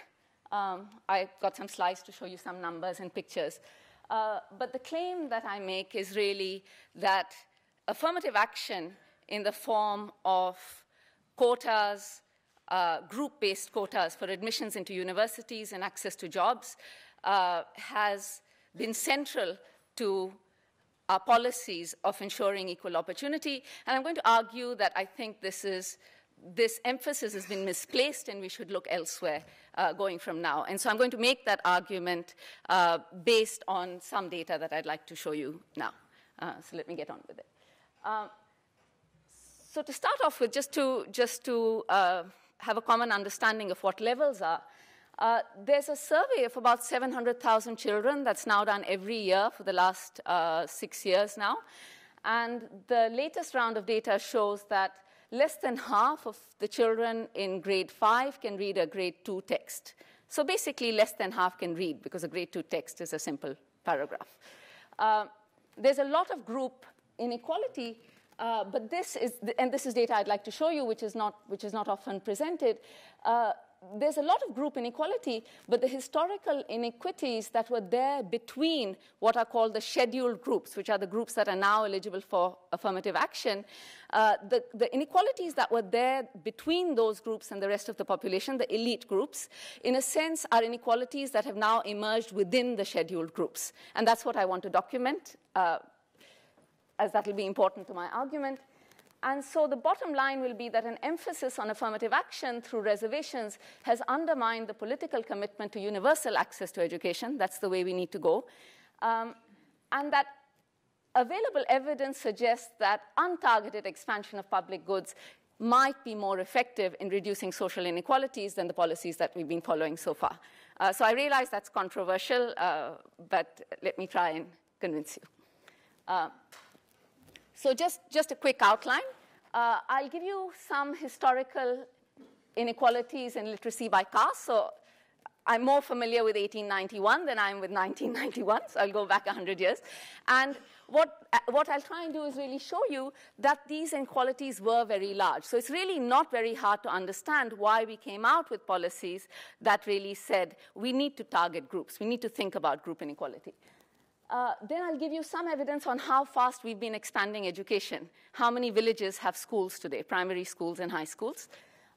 I've got some slides to show you some numbers and pictures. But the claim that I make is really that affirmative action in the form of quotas, group-based quotas for admissions into universities and access to jobs has been central to our policies of ensuring equal opportunity. And I'm going to argue that I think this emphasis has been misplaced and we should look elsewhere going from now. And so I'm going to make that argument based on some data that I'd like to show you now. So let me get on with it. So to start off with, just to have a common understanding of what levels are, There's a survey of about 700,000 children that's now done every year for the last 6 years now. And the latest round of data shows that less than half of the children in grade 5 can read a grade 2 text. So basically, less than half can read, because a grade 2 text is a simple paragraph. There's a lot of group inequality, but this is data I'd like to show you, which is not often presented. There's a lot of group inequality, but the historical inequities that were there between what are called the scheduled groups, which are the groups that are now eligible for affirmative action, the inequalities that were there between those groups and the rest of the population, the elite groups, in a sense are inequalities that have now emerged within the scheduled groups. And that's what I want to document, as that will be important to my argument. And so the bottom line will be that an emphasis on affirmative action through reservations has undermined the political commitment to universal access to education. That's the way we need to go. And that available evidence suggests that untargeted expansion of public goods might be more effective in reducing social inequalities than the policies that we've been following so far. So I realize that's controversial, but let me try and convince you. So just a quick outline. I'll give you some historical inequalities in literacy by caste. So I'm more familiar with 1891 than I am with 1991, so I'll go back 100 years. And what I'll try and do is really show you that these inequalities were very large. So it's really not very hard to understand why we came out with policies that really said we need to target groups. We need to think about group inequality. Then I'll give you some evidence on how fast we've been expanding education. How many villages have schools today, primary schools and high schools.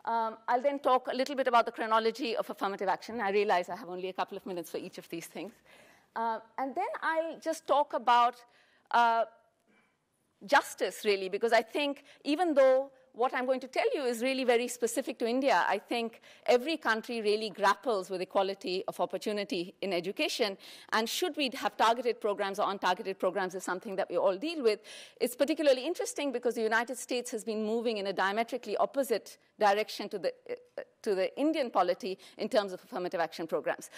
I'll then talk a little bit about the chronology of affirmative action. I realize I have only a couple of minutes for each of these things. And then I'll just talk about justice, really, because I think even though what I'm going to tell you is really very specific to India, I think every country really grapples with equality of opportunity in education. And should we have targeted programs or untargeted programs is something that we all deal with. It's particularly interesting because the United States has been moving in a diametrically opposite direction to the Indian polity in terms of affirmative action programs.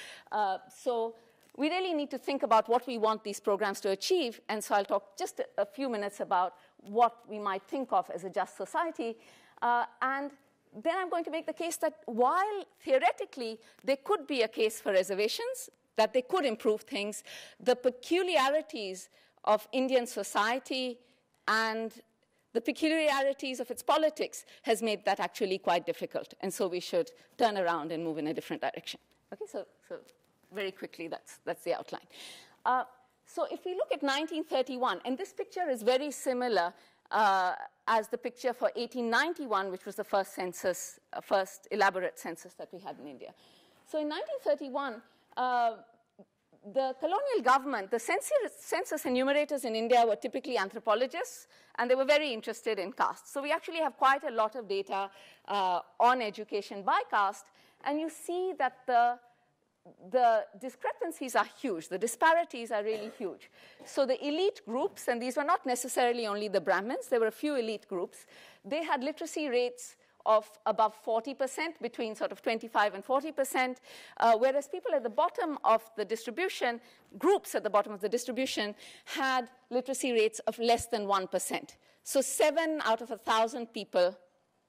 So we really need to think about what we want these programs to achieve. And so I'll talk just a few minutes about what we might think of as a just society. And then I'm going to make the case that while theoretically there could be a case for reservations, that they could improve things, the peculiarities of Indian society and the peculiarities of its politics has made that actually quite difficult. And so we should turn around and move in a different direction. Okay, so very quickly, that's the outline. So if we look at 1931, and this picture is very similar as the picture for 1891, which was the first census, first elaborate census that we had in India. So in 1931, the colonial government, the census enumerators in India were typically anthropologists, and they were very interested in caste. So we actually have quite a lot of data on education by caste, and you see that the discrepancies are huge. The disparities are really huge. So the elite groups, and these were not necessarily only the Brahmins, there were a few elite groups, they had literacy rates of above 40%, between sort of 25 and 40%, whereas people at the bottom of the distribution, groups at the bottom of the distribution, had literacy rates of less than 1%. So 7 out of 1,000 people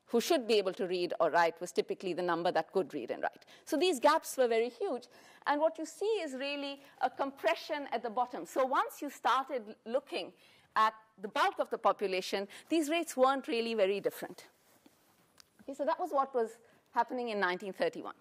who should be able to read or write was typically the number that could read and write. So these gaps were very huge. And what you see is really a compression at the bottom. So once you started looking at the bulk of the population, these rates weren't really very different. Okay, so that was what was happening in 1931.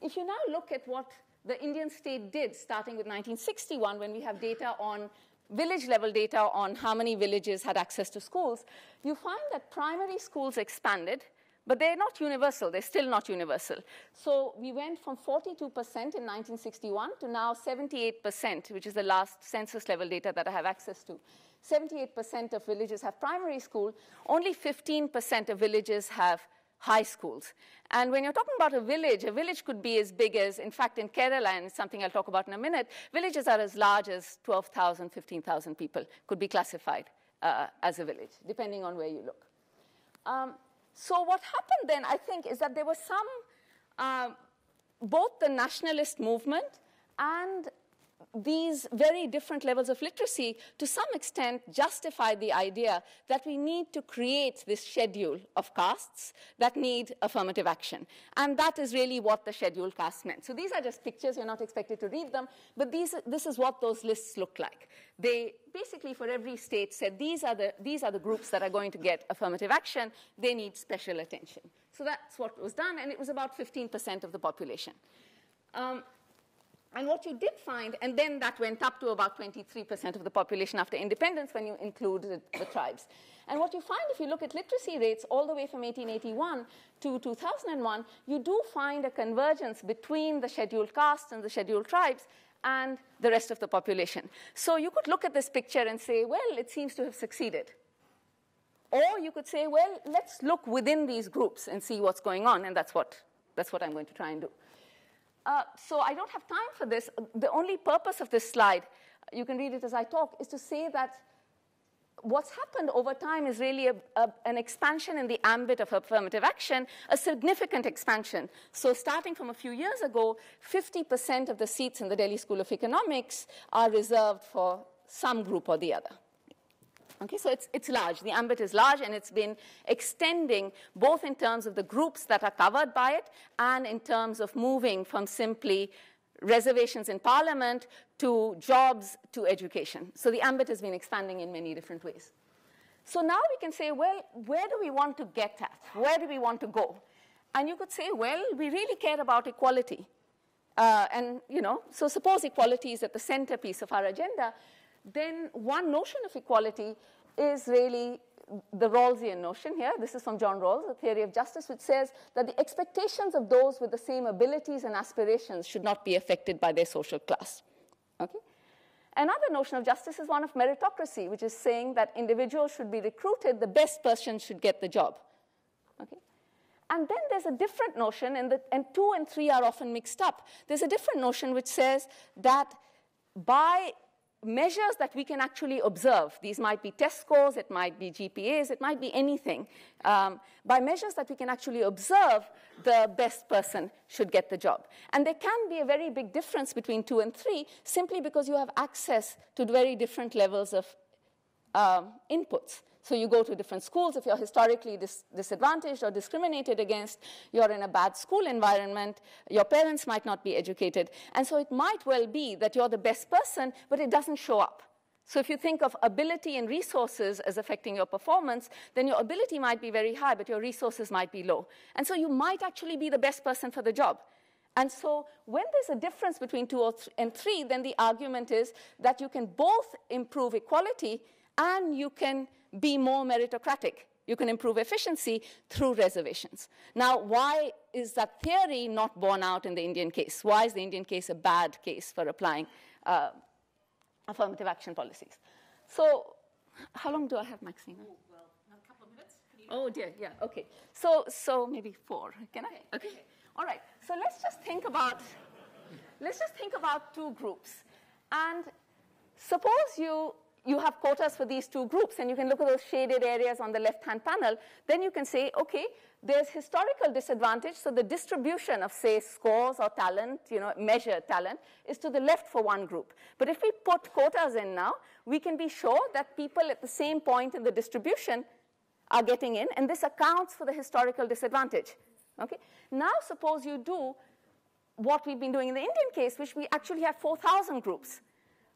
If you now look at what the Indian state did starting with 1961, when we have data on village-level data on how many villages had access to schools, you find that primary schools expanded, but they're not universal. They're still not universal. So we went from 42% in 1961 to now 78%, which is the last census-level data that I have access to. 78% of villages have primary school. Only 15% of villages have high schools. And when you're talking about a village could be as big as, in fact, in Kerala, and it's something I'll talk about in a minute, villages are as large as 12,000, 15,000 people could be classified as a village, depending on where you look. So what happened then, I think, is that there was some both the nationalist movement and these very different levels of literacy, to some extent, justify the idea that we need to create this schedule of castes that need affirmative action. And that is really what the scheduled caste meant. So these are just pictures. You're not expected to read them. But this is what those lists look like. They basically, for every state, said these are the groups that are going to get affirmative action. They need special attention. So that's what was done. And it was about 15% of the population. And what you did find, and then that went up to about 23% of the population after independence when you included the tribes. And what you find if you look at literacy rates all the way from 1881 to 2001, you do find a convergence between the scheduled castes and the scheduled tribes and the rest of the population. So you could look at this picture and say, well, it seems to have succeeded. Or you could say, well, let's look within these groups and see what's going on, and that's what I'm going to try and do. So I don't have time for this. The only purpose of this slide, you can read it as I talk, is to say that what's happened over time is really an expansion in the ambit of affirmative action, a significant expansion. So starting from a few years ago, 50% of the seats in the Delhi School of Economics are reserved for some group or the other. Okay, so it's large. The ambit is large, and it's been extending both in terms of the groups that are covered by it and in terms of moving from simply reservations in parliament to jobs to education. So the ambit has been expanding in many different ways. So now we can say, well, where do we want to get at? Where do we want to go? And you could say, well, we really care about equality. So suppose equality is at the centerpiece of our agenda. Then one notion of equality is really the Rawlsian notion here. This is from John Rawls, The Theory of Justice, which says that the expectations of those with the same abilities and aspirations should not be affected by their social class. Okay? Another notion of justice is one of meritocracy, which is saying that individuals should be recruited, the best person should get the job. Okay? And then there's a different notion, and 2 and 3 are often mixed up. There's a different notion which says that by measures that we can actually observe, these might be test scores, it might be GPAs, it might be anything. By measures that we can actually observe, the best person should get the job. And there can be a very big difference between 2 and 3 simply because you have access to very different levels of inputs. So you go to different schools. If you're historically disadvantaged or discriminated against, you're in a bad school environment, your parents might not be educated. And so it might well be that you're the best person, but it doesn't show up. So if you think of ability and resources as affecting your performance, then your ability might be very high, but your resources might be low. And so you might actually be the best person for the job. And so when there's a difference between 2 and 3, then the argument is that you can both improve equality and you can be more meritocratic. You can improve efficiency through reservations. Now, why is that theory not borne out in the Indian case? Why is the Indian case a bad case for applying affirmative action policies? So how long do I have, Maxine? Oh, well, a couple of minutes. Oh, dear, yeah, OK. So maybe 4. Can I? OK. All right. So let's just think about 2 groups. And suppose you have quotas for these 2 groups, and you can look at those shaded areas on the left-hand panel. Then you can say, OK, there's historical disadvantage. So the distribution of, say, scores or talent, measured talent, is to the left for one group. But if we put quotas in now, we can be sure that people at the same point in the distribution are getting in, and this accounts for the historical disadvantage. Okay? Now suppose you do what we've been doing in the Indian case, which we actually have 4,000 groups.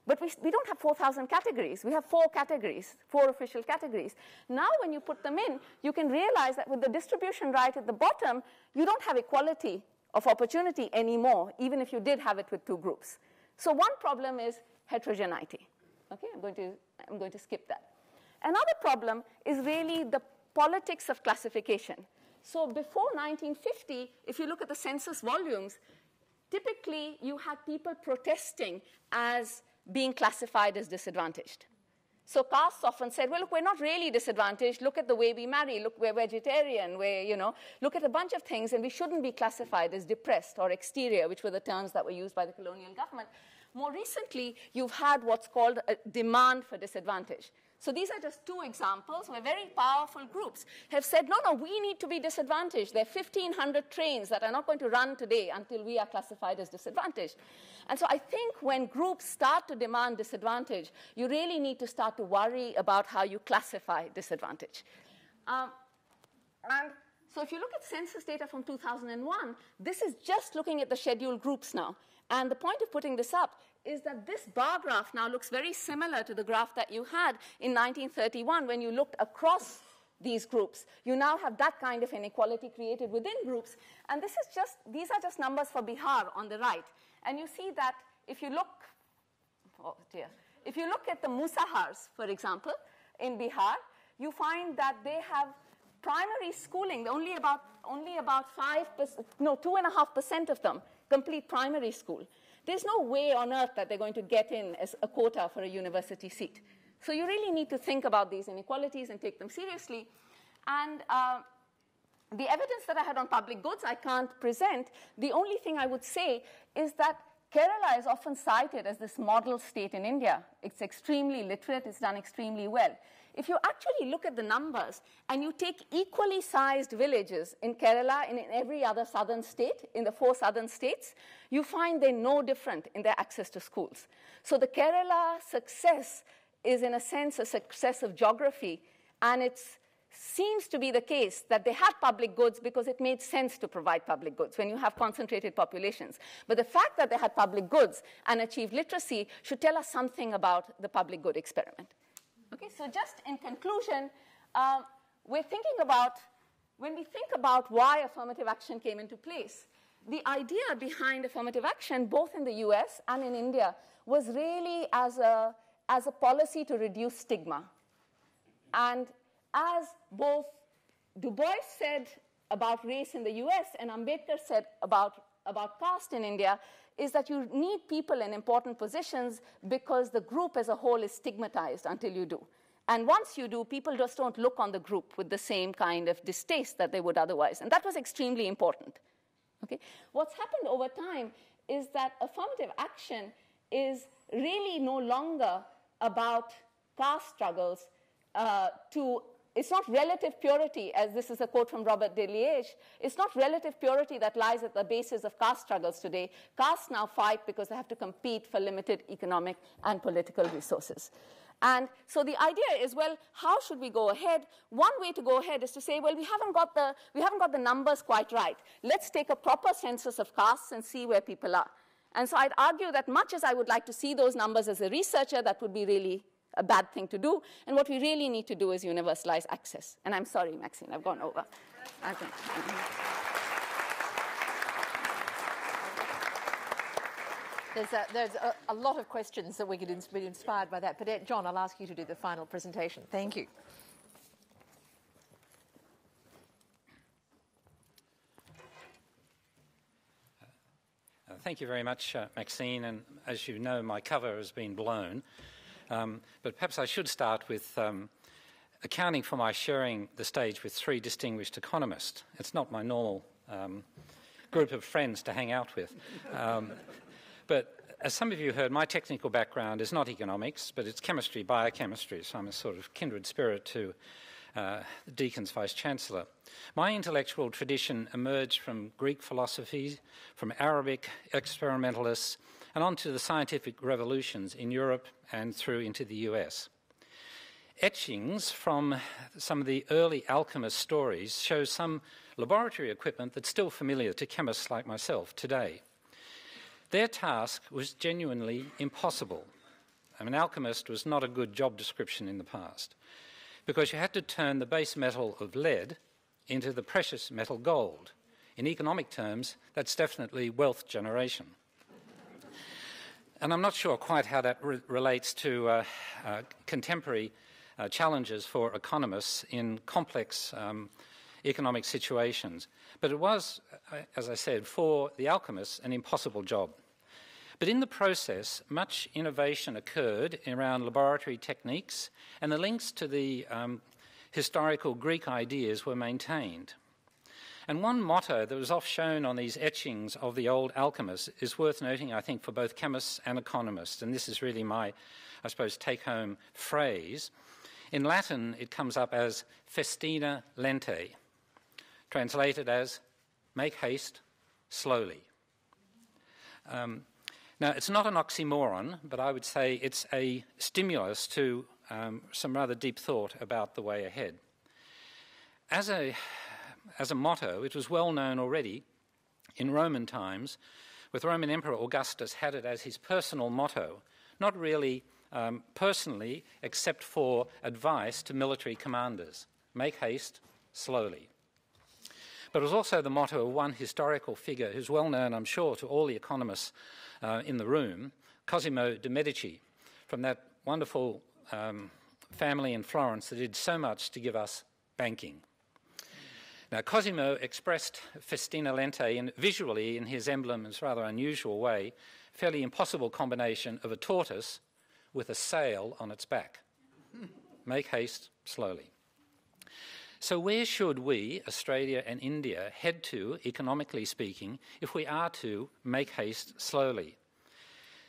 But we don't have 4,000 categories. We have 4 categories, 4 official categories. Now when you put them in, you can realize that with the distribution right at the bottom, you don't have equality of opportunity anymore, even if you did have it with 2 groups. So one problem is heterogeneity. Okay, I'm going to skip that. Another problem is really the politics of classification. So before 1950, if you look at the census volumes, typically you had people protesting as being classified as disadvantaged. So castes often said, well, look, we're not really disadvantaged. Look at the way we marry. Look, we're vegetarian. Look at a bunch of things, and we shouldn't be classified as depressed or exterior, which were the terms that were used by the colonial government. More recently, you've had what's called a demand for disadvantage. So these are just two examples where very powerful groups have said, no, we need to be disadvantaged. There are 1,500 trains that are not going to run today until we are classified as disadvantaged. And so I think when groups start to demand disadvantage, you really need to start to worry about how you classify disadvantage. And so if you look at census data from 2001, this is just looking at the scheduled groups now. And the point of putting this up is that this bar graph now looks very similar to the graph that you had in 1931 when you looked across these groups. You now have that kind of inequality created within groups. And these are just numbers for Bihar on the right. And you see that if you look, if you look at the Musahars, for example, in Bihar, you find that they have primary schooling. Only about 2.5% of them complete primary school. There's no way on earth that they're going to get in as a quota for a university seat. So you really need to think about these inequalities and take them seriously. And the evidence that I had on public goods I can't present. The only thing I would say is that Kerala is often cited as this model state in India. It's extremely literate. It's done extremely well. If you actually look at the numbers and you take equally sized villages in Kerala and in every other southern state, in the 4 southern states, you find they're no different in their access to schools. So the Kerala success is, in a sense, a success of geography, and it seems to be the case that they had public goods because it made sense to provide public goods when you have concentrated populations. But the fact that they had public goods and achieved literacy should tell us something about the public good experiment. Okay, so just in conclusion, when we think about why affirmative action came into place, the idea behind affirmative action, both in the US and in India, was really as a policy to reduce stigma. And as both Du Bois said about race in the US and Ambedkar said about caste in India, is that you need people in important positions because the group as a whole is stigmatized until you do. And once you do, people just don't look on the group with the same kind of distaste that they would otherwise. And that was extremely important. Okay? What's happened over time is that affirmative action is really no longer about caste struggles it's not relative purity, as this is a quote from Robert de Liege. It's not relative purity that lies at the basis of caste struggles today. Castes now fight because they have to compete for limited economic and political resources. And so the idea is, well, how should we go ahead? One way to go ahead is to say, well, we haven't got the numbers quite right. Let's take a proper census of castes and see where people are. And so I'd argue that much as I would like to see those numbers as a researcher, that would be really a bad thing to do. And what we really need to do is universalize access. And I'm sorry, Maxine, I've gone over. There's a lot of questions that we could be inspired by that. But John, I'll ask you to do the final presentation. Thank you. Thank you very much, Maxine. And as you know, my cover has been blown. But perhaps I should start with accounting for my sharing the stage with 3 distinguished economists. It's not my normal group of friends to hang out with. But as some of you heard, my technical background is not economics, but it's chemistry, biochemistry, so I'm a sort of kindred spirit to the Deakin's Vice-Chancellor. My intellectual tradition emerged from Greek philosophy, from Arabic experimentalists, and on to the scientific revolutions in Europe and through into the US. Etchings from some of the early alchemist stories show some laboratory equipment that's still familiar to chemists like myself today. Their task was genuinely impossible. An alchemist was not a good job description in the past, because you had to turn the base metal of lead into the precious metal gold. In economic terms, that's definitely wealth generation. And I'm not sure quite how that relates to contemporary challenges for economists in complex economic situations. But it was, as I said, for the alchemists, an impossible job. But in the process, much innovation occurred around laboratory techniques, and the links to the historical Greek ideas were maintained. And one motto that was oft shown on these etchings of the old alchemists is worth noting, I think, for both chemists and economists, and this is really my, I suppose, take-home phrase, In Latin, it comes up as festina lente, translated as make haste slowly. Now, it's not an oxymoron, but I would say it's a stimulus to some rather deep thought about the way ahead. As a motto, it was well known already in Roman times, with Roman Emperor Augustus had it as his personal motto, not really personally, except for advice to military commanders: make haste slowly. But it was also the motto of one historical figure who's well known, I'm sure, to all the economists in the room, Cosimo de' Medici, from that wonderful family in Florence that did so much to give us banking. Now, Cosimo expressed festina lente visually in his emblem in a rather unusual way, fairly impossible combination of a tortoise with a sail on its back. Make haste slowly. So where should we, Australia and India, head to, economically speaking, if we are to make haste slowly?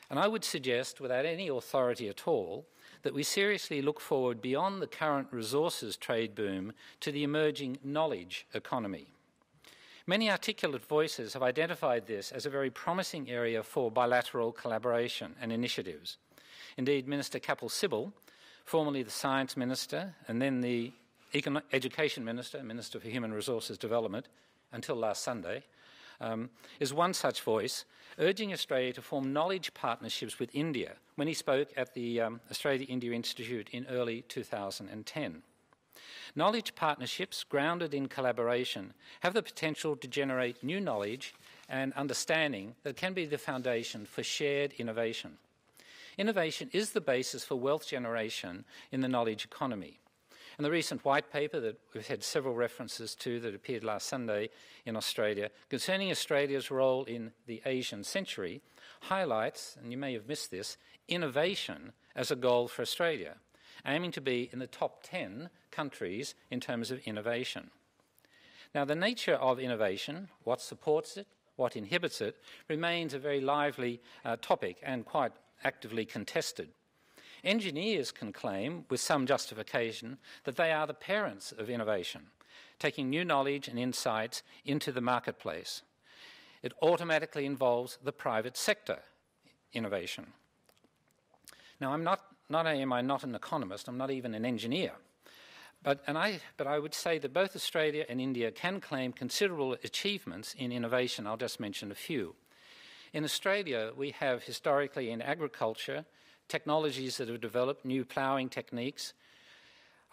And I would suggest, without any authority at all, that we seriously look forward beyond the current resources trade boom to the emerging knowledge economy. Many articulate voices have identified this as a very promising area for bilateral collaboration and initiatives. Indeed, Minister Kapil-Sibal, formerly the Science Minister and then the Education Minister, Minister for Human Resources Development, until last Sunday, is one such voice, urging Australia to form knowledge partnerships with India when he spoke at the Australia-India Institute in early 2010. Knowledge partnerships grounded in collaboration have the potential to generate new knowledge and understanding that can be the foundation for shared innovation. Innovation is the basis for wealth generation in the knowledge economy. And the recent white paper that we've had several references to that appeared last Sunday in Australia concerning Australia's role in the Asian century highlights, and you may have missed this, innovation as a goal for Australia, aiming to be in the top 10 countries in terms of innovation. Now, the nature of innovation, what supports it, what inhibits it, remains a very lively topic and quite actively contested. Engineers can claim, with some justification, that they are the parents of innovation, taking new knowledge and insights into the marketplace. It automatically involves the private sector innovation. Now, not only am I not an economist, I'm not even an engineer, but I would say that both Australia and India can claim considerable achievements in innovation. I'll just mention a few. In Australia, we have historically in agriculture technologies that have developed, new ploughing techniques,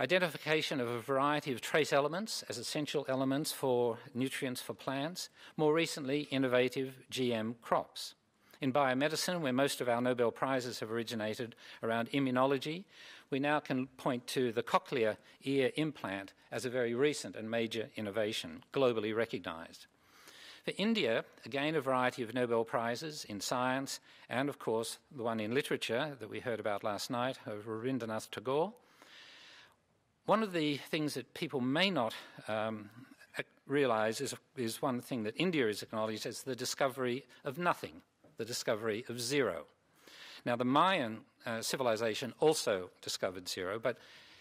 identification of a variety of trace elements as essential elements for nutrients for plants, more recently innovative GM crops. In biomedicine, where most of our Nobel Prizes have originated around immunology, we now can point to the cochlear ear implant as a very recent and major innovation, globally recognised. For India, again, a variety of Nobel Prizes in science and, of course, the one in literature that we heard about last night of Rabindranath Tagore. One of the things that people may not realise is one thing that India is acknowledged as the discovery of nothing, the discovery of zero. Now, the Mayan civilization also discovered zero, but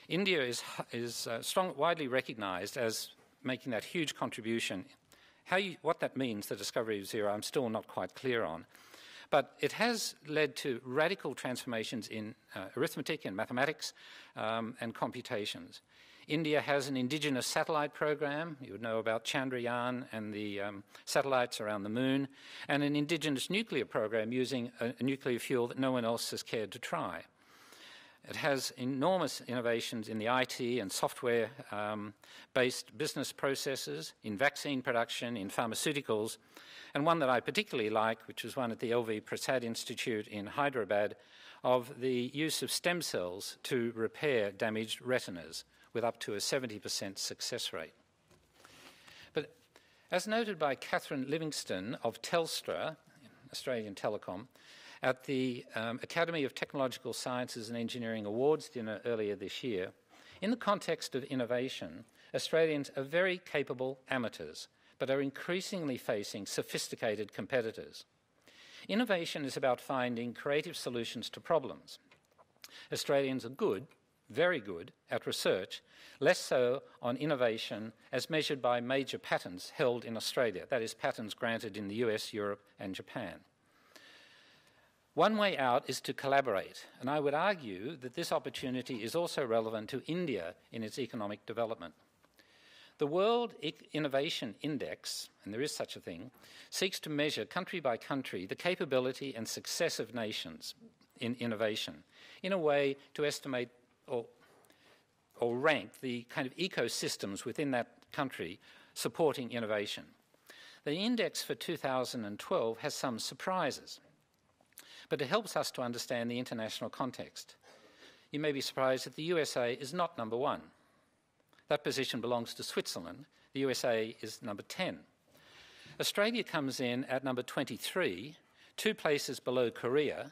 India is widely recognised as making that huge contribution. What that means, the discovery of zero, I'm still not quite clear on. But it has led to radical transformations in arithmetic and mathematics and computations. India has an indigenous satellite program. You would know about Chandrayaan and the satellites around the moon, and an indigenous nuclear program using a nuclear fuel that no one else has cared to try. It has enormous innovations in the IT and software-based business processes, in vaccine production, in pharmaceuticals, and one that I particularly like, which was one at the LV Prasad Institute in Hyderabad, of the use of stem cells to repair damaged retinas with up to a 70% success rate. But as noted by Catherine Livingstone of Telstra, Australian Telecom, at the Academy of Technological Sciences and Engineering Awards dinner earlier this year, in the context of innovation, Australians are very capable amateurs, but are increasingly facing sophisticated competitors. Innovation is about finding creative solutions to problems. Australians are good, very good at research, less so on innovation as measured by major patents held in Australia, that is, patents granted in the US, Europe, and Japan. One way out is to collaborate, and I would argue that this opportunity is also relevant to India in its economic development. The World Innovation Index, and there is such a thing, seeks to measure country by country the capability and success of nations in innovation in a way to estimate or rank the kind of ecosystems within that country supporting innovation. The index for 2012 has some surprises, but it helps us to understand the international context. You may be surprised that the USA is not number 1. That position belongs to Switzerland. The USA is number 10. Australia comes in at number 23, 2 places below Korea,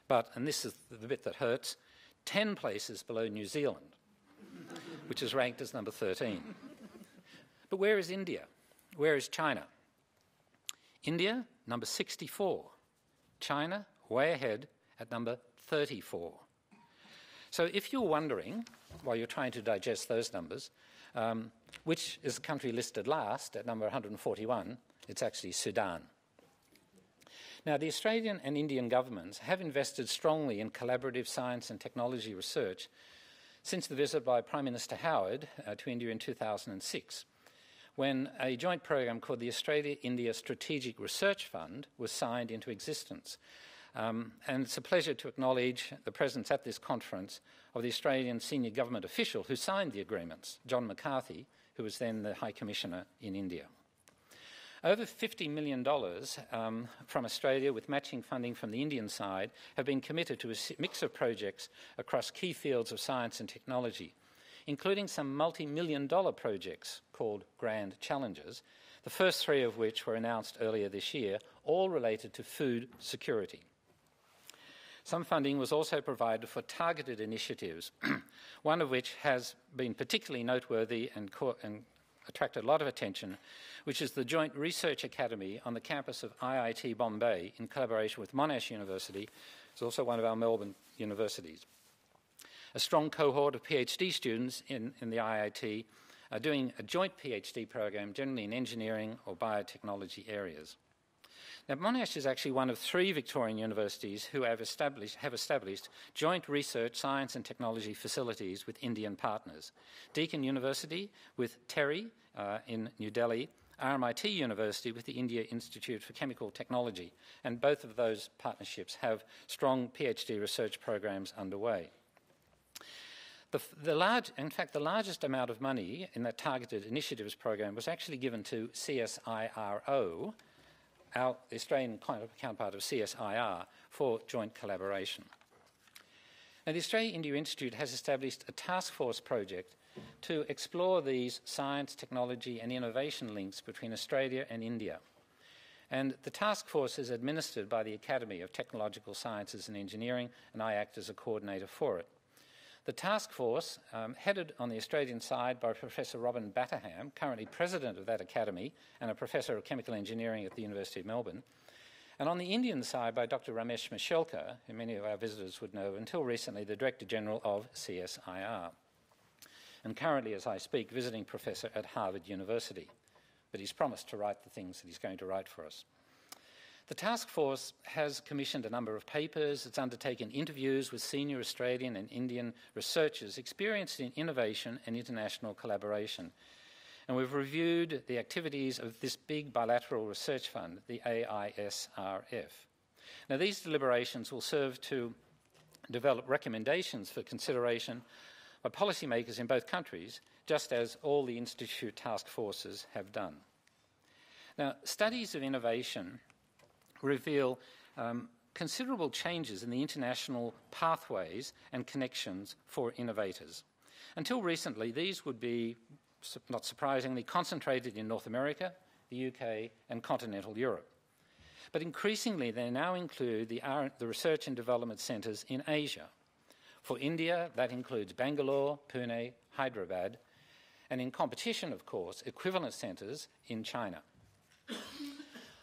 but, and this is the bit that hurts, 10 places below New Zealand, which is ranked as number 13. But where is India? Where is China? India, number 64. China, way ahead at number 34. So if you're wondering, while you're trying to digest those numbers, which is the country listed last at number 141, it's actually Sudan. Now, the Australian and Indian governments have invested strongly in collaborative science and technology research since the visit by Prime Minister Howard to India in 2006, when a joint program called the Australia-India Strategic Research Fund was signed into existence. And it's a pleasure to acknowledge the presence at this conference of the Australian senior government official who signed the agreements, John McCarthy, who was then the High Commissioner in India. Over $50 million from Australia, with matching funding from the Indian side, have been committed to a mix of projects across key fields of science and technology, including some multi-million-dollar projects called Grand Challenges, the first 3 of which were announced earlier this year, all related to food security. Some funding was also provided for targeted initiatives, one of which has been particularly noteworthy and attracted a lot of attention, which is the Joint Research Academy on the campus of IIT Bombay in collaboration with Monash University. It's also one of our Melbourne universities. A strong cohort of PhD students in the IIT are doing a joint PhD program, generally in engineering or biotechnology areas. Now, Monash is actually one of 3 Victorian universities who have established joint research, science and technology facilities with Indian partners. Deakin University with TERI in New Delhi, RMIT University with the India Institute for Chemical Technology, and both of those partnerships have strong PhD research programs underway. The largest amount of money in that targeted initiatives program was actually given to CSIRO, the Australian counterpart of CSIR, for joint collaboration. Now, the Australia-India Institute has established a task force project to explore these science, technology and innovation links between Australia and India. And the task force is administered by the Academy of Technological Sciences and Engineering, and I act as a coordinator for it. The task force, headed on the Australian side by Professor Robin Batterham, currently president of that academy and a professor of chemical engineering at the University of Melbourne, and on the Indian side by Dr. Ramesh Mashelkar, who many of our visitors would know, until recently the Director General of CSIR, and currently, as I speak, visiting professor at Harvard University. But he's promised to write the things that he's going to write for us. The task force has commissioned a number of papers. It's undertaken interviews with senior Australian and Indian researchers experienced in innovation and international collaboration. And we've reviewed the activities of this big bilateral research fund, the AISRF. Now, these deliberations will serve to develop recommendations for consideration by policymakers in both countries, just as all the Institute task forces have done. Now, studies of innovation reveal considerable changes in the international pathways and connections for innovators. Until recently, these would be, not surprisingly, concentrated in North America, the UK, and continental Europe. But increasingly, they now include the research and development centres in Asia. For India, that includes Bangalore, Pune, Hyderabad, and in competition, of course, equivalent centres in China.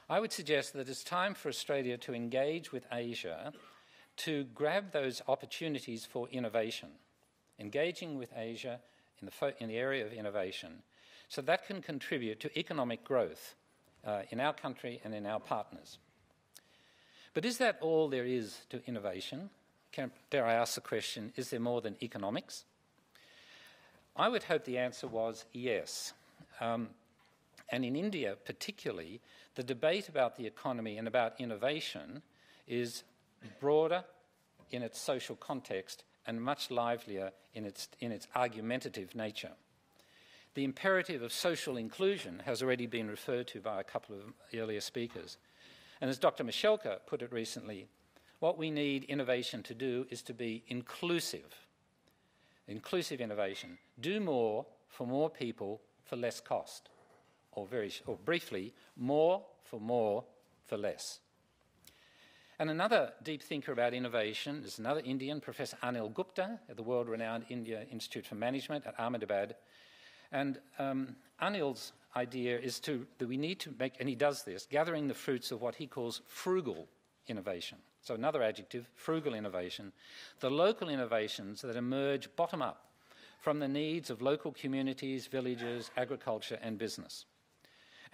I would suggest that it's time for Australia to engage with Asia to grab those opportunities for innovation engaging with Asia in the area of innovation, so that can contribute to economic growth in our country and in our partners. But is that all there is to innovation? Dare I ask the question, is there more than economics? I would hope the answer was yes. And in India particularly, the debate about the economy and about innovation is broader in its social context and much livelier in its argumentative nature. The imperative of social inclusion has already been referred to by a couple of earlier speakers. And as Dr. Michalka put it recently, what we need innovation to do is to be inclusive. Inclusive innovation. Do more for more people for less cost. Or briefly, more for less. And another deep thinker about innovation is another Indian, Professor Anil Gupta at the world-renowned India Institute for Management at Ahmedabad. And Anil's idea is that we need to make, and he does this, gathering the fruits of what he calls frugal innovation. So another adjective, frugal innovation, the local innovations that emerge bottom up from the needs of local communities, villages, agriculture and business.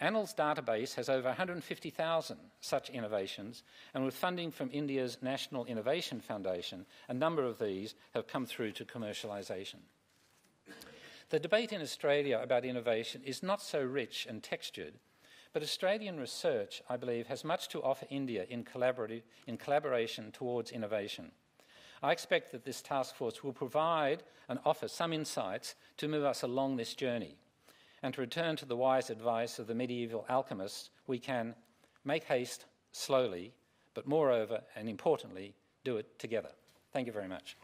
Anil's database has over 150,000 such innovations, and with funding from India's National Innovation Foundation, a number of these have come through to commercialisation. The debate in Australia about innovation is not so rich and textured, but Australian research, I believe, has much to offer India in collaboration towards innovation. I expect that this task force will provide and offer some insights to move us along this journey. And to return to the wise advice of the medieval alchemists, we can make haste slowly, but moreover and importantly, do it together. Thank you very much.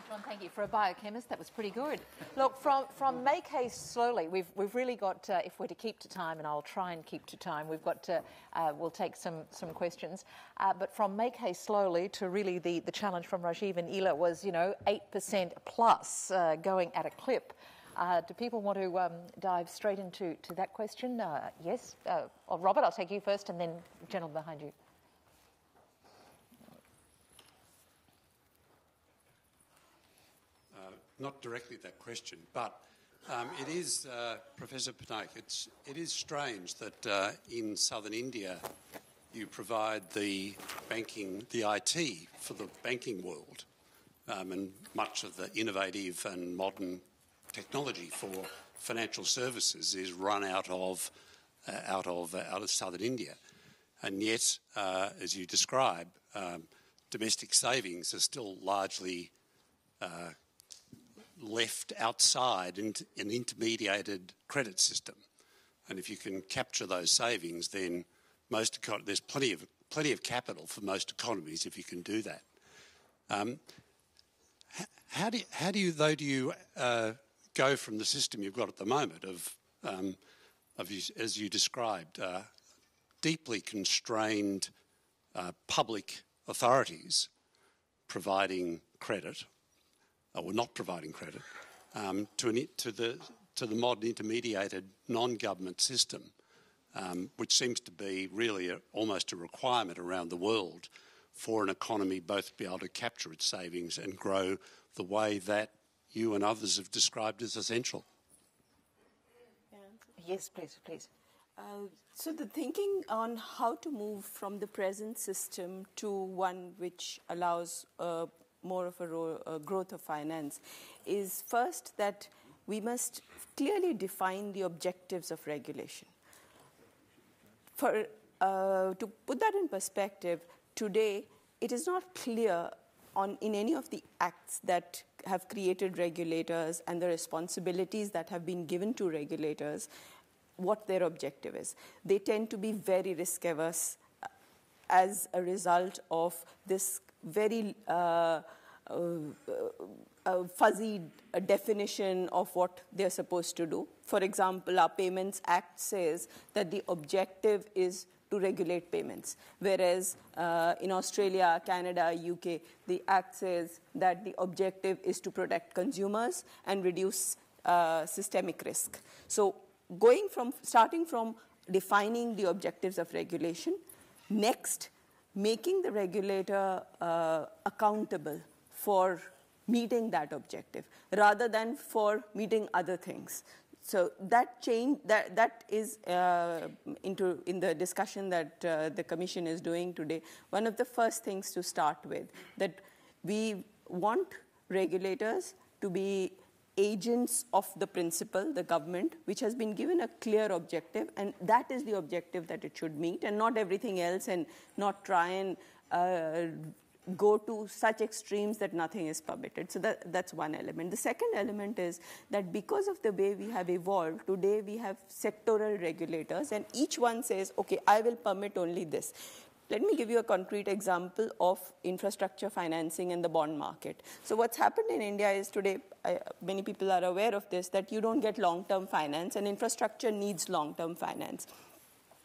John, thank you. For a biochemist, that was pretty good. Look, from make haste slowly, we've really got, if we're to keep to time, and I'll try and keep to time, we've got to, we'll take some questions. But from make haste slowly to really the challenge from Rajiv and Ela was, 8% plus going at a clip. Do people want to dive straight into that question? Yes. Robert, I'll take you first, and then the gentleman behind you. Not directly that question, but it is, Professor Panaik, it is strange that in southern India you provide the IT for the banking world, and much of the innovative and modern technology for financial services is run out of southern India, and yet, as you describe, domestic savings are still largely left outside in an intermediated credit system, and if you can capture those savings, then there's plenty of capital for most economies if you can do that. How do you go from the system you've got at the moment of as you described, deeply constrained public authorities providing credit, or not providing credit, to the modern intermediated non-government system, which seems to be really almost a requirement around the world for an economy both to be able to capture its savings and grow the way that you and others have described as essential? Yes, please. So the thinking on how to move from the present system to one which allows more of a growth of finance is first that we must clearly define the objectives of regulation. To put that in perspective, today it is not clear in any of the acts that have created regulators and the responsibilities that have been given to regulators what their objective is. They tend to be very risk-averse as a result of this very fuzzy definition of what they're supposed to do. For example, our Payments Act says that the objective is to regulate payments, whereas in Australia, Canada, UK, the Act says that the objective is to protect consumers and reduce systemic risk. So starting from defining the objectives of regulation, next, making the regulator accountable for meeting that objective rather than for meeting other things. So that change, that is in the discussion that the Commission is doing today, one of the first things to start with, that we want regulators to be agents of the principle, the government, which has been given a clear objective, and that is the objective that it should meet, and not everything else, and not try and go to such extremes that nothing is permitted. So that's one element. The second element is that because of the way we have evolved, today we have sectoral regulators, and each one says, okay, I will permit only this. Let me give you a concrete example of infrastructure financing and the bond market. So what's happened in India is today, many people are aware of this, that you don't get long-term finance, and infrastructure needs long-term finance.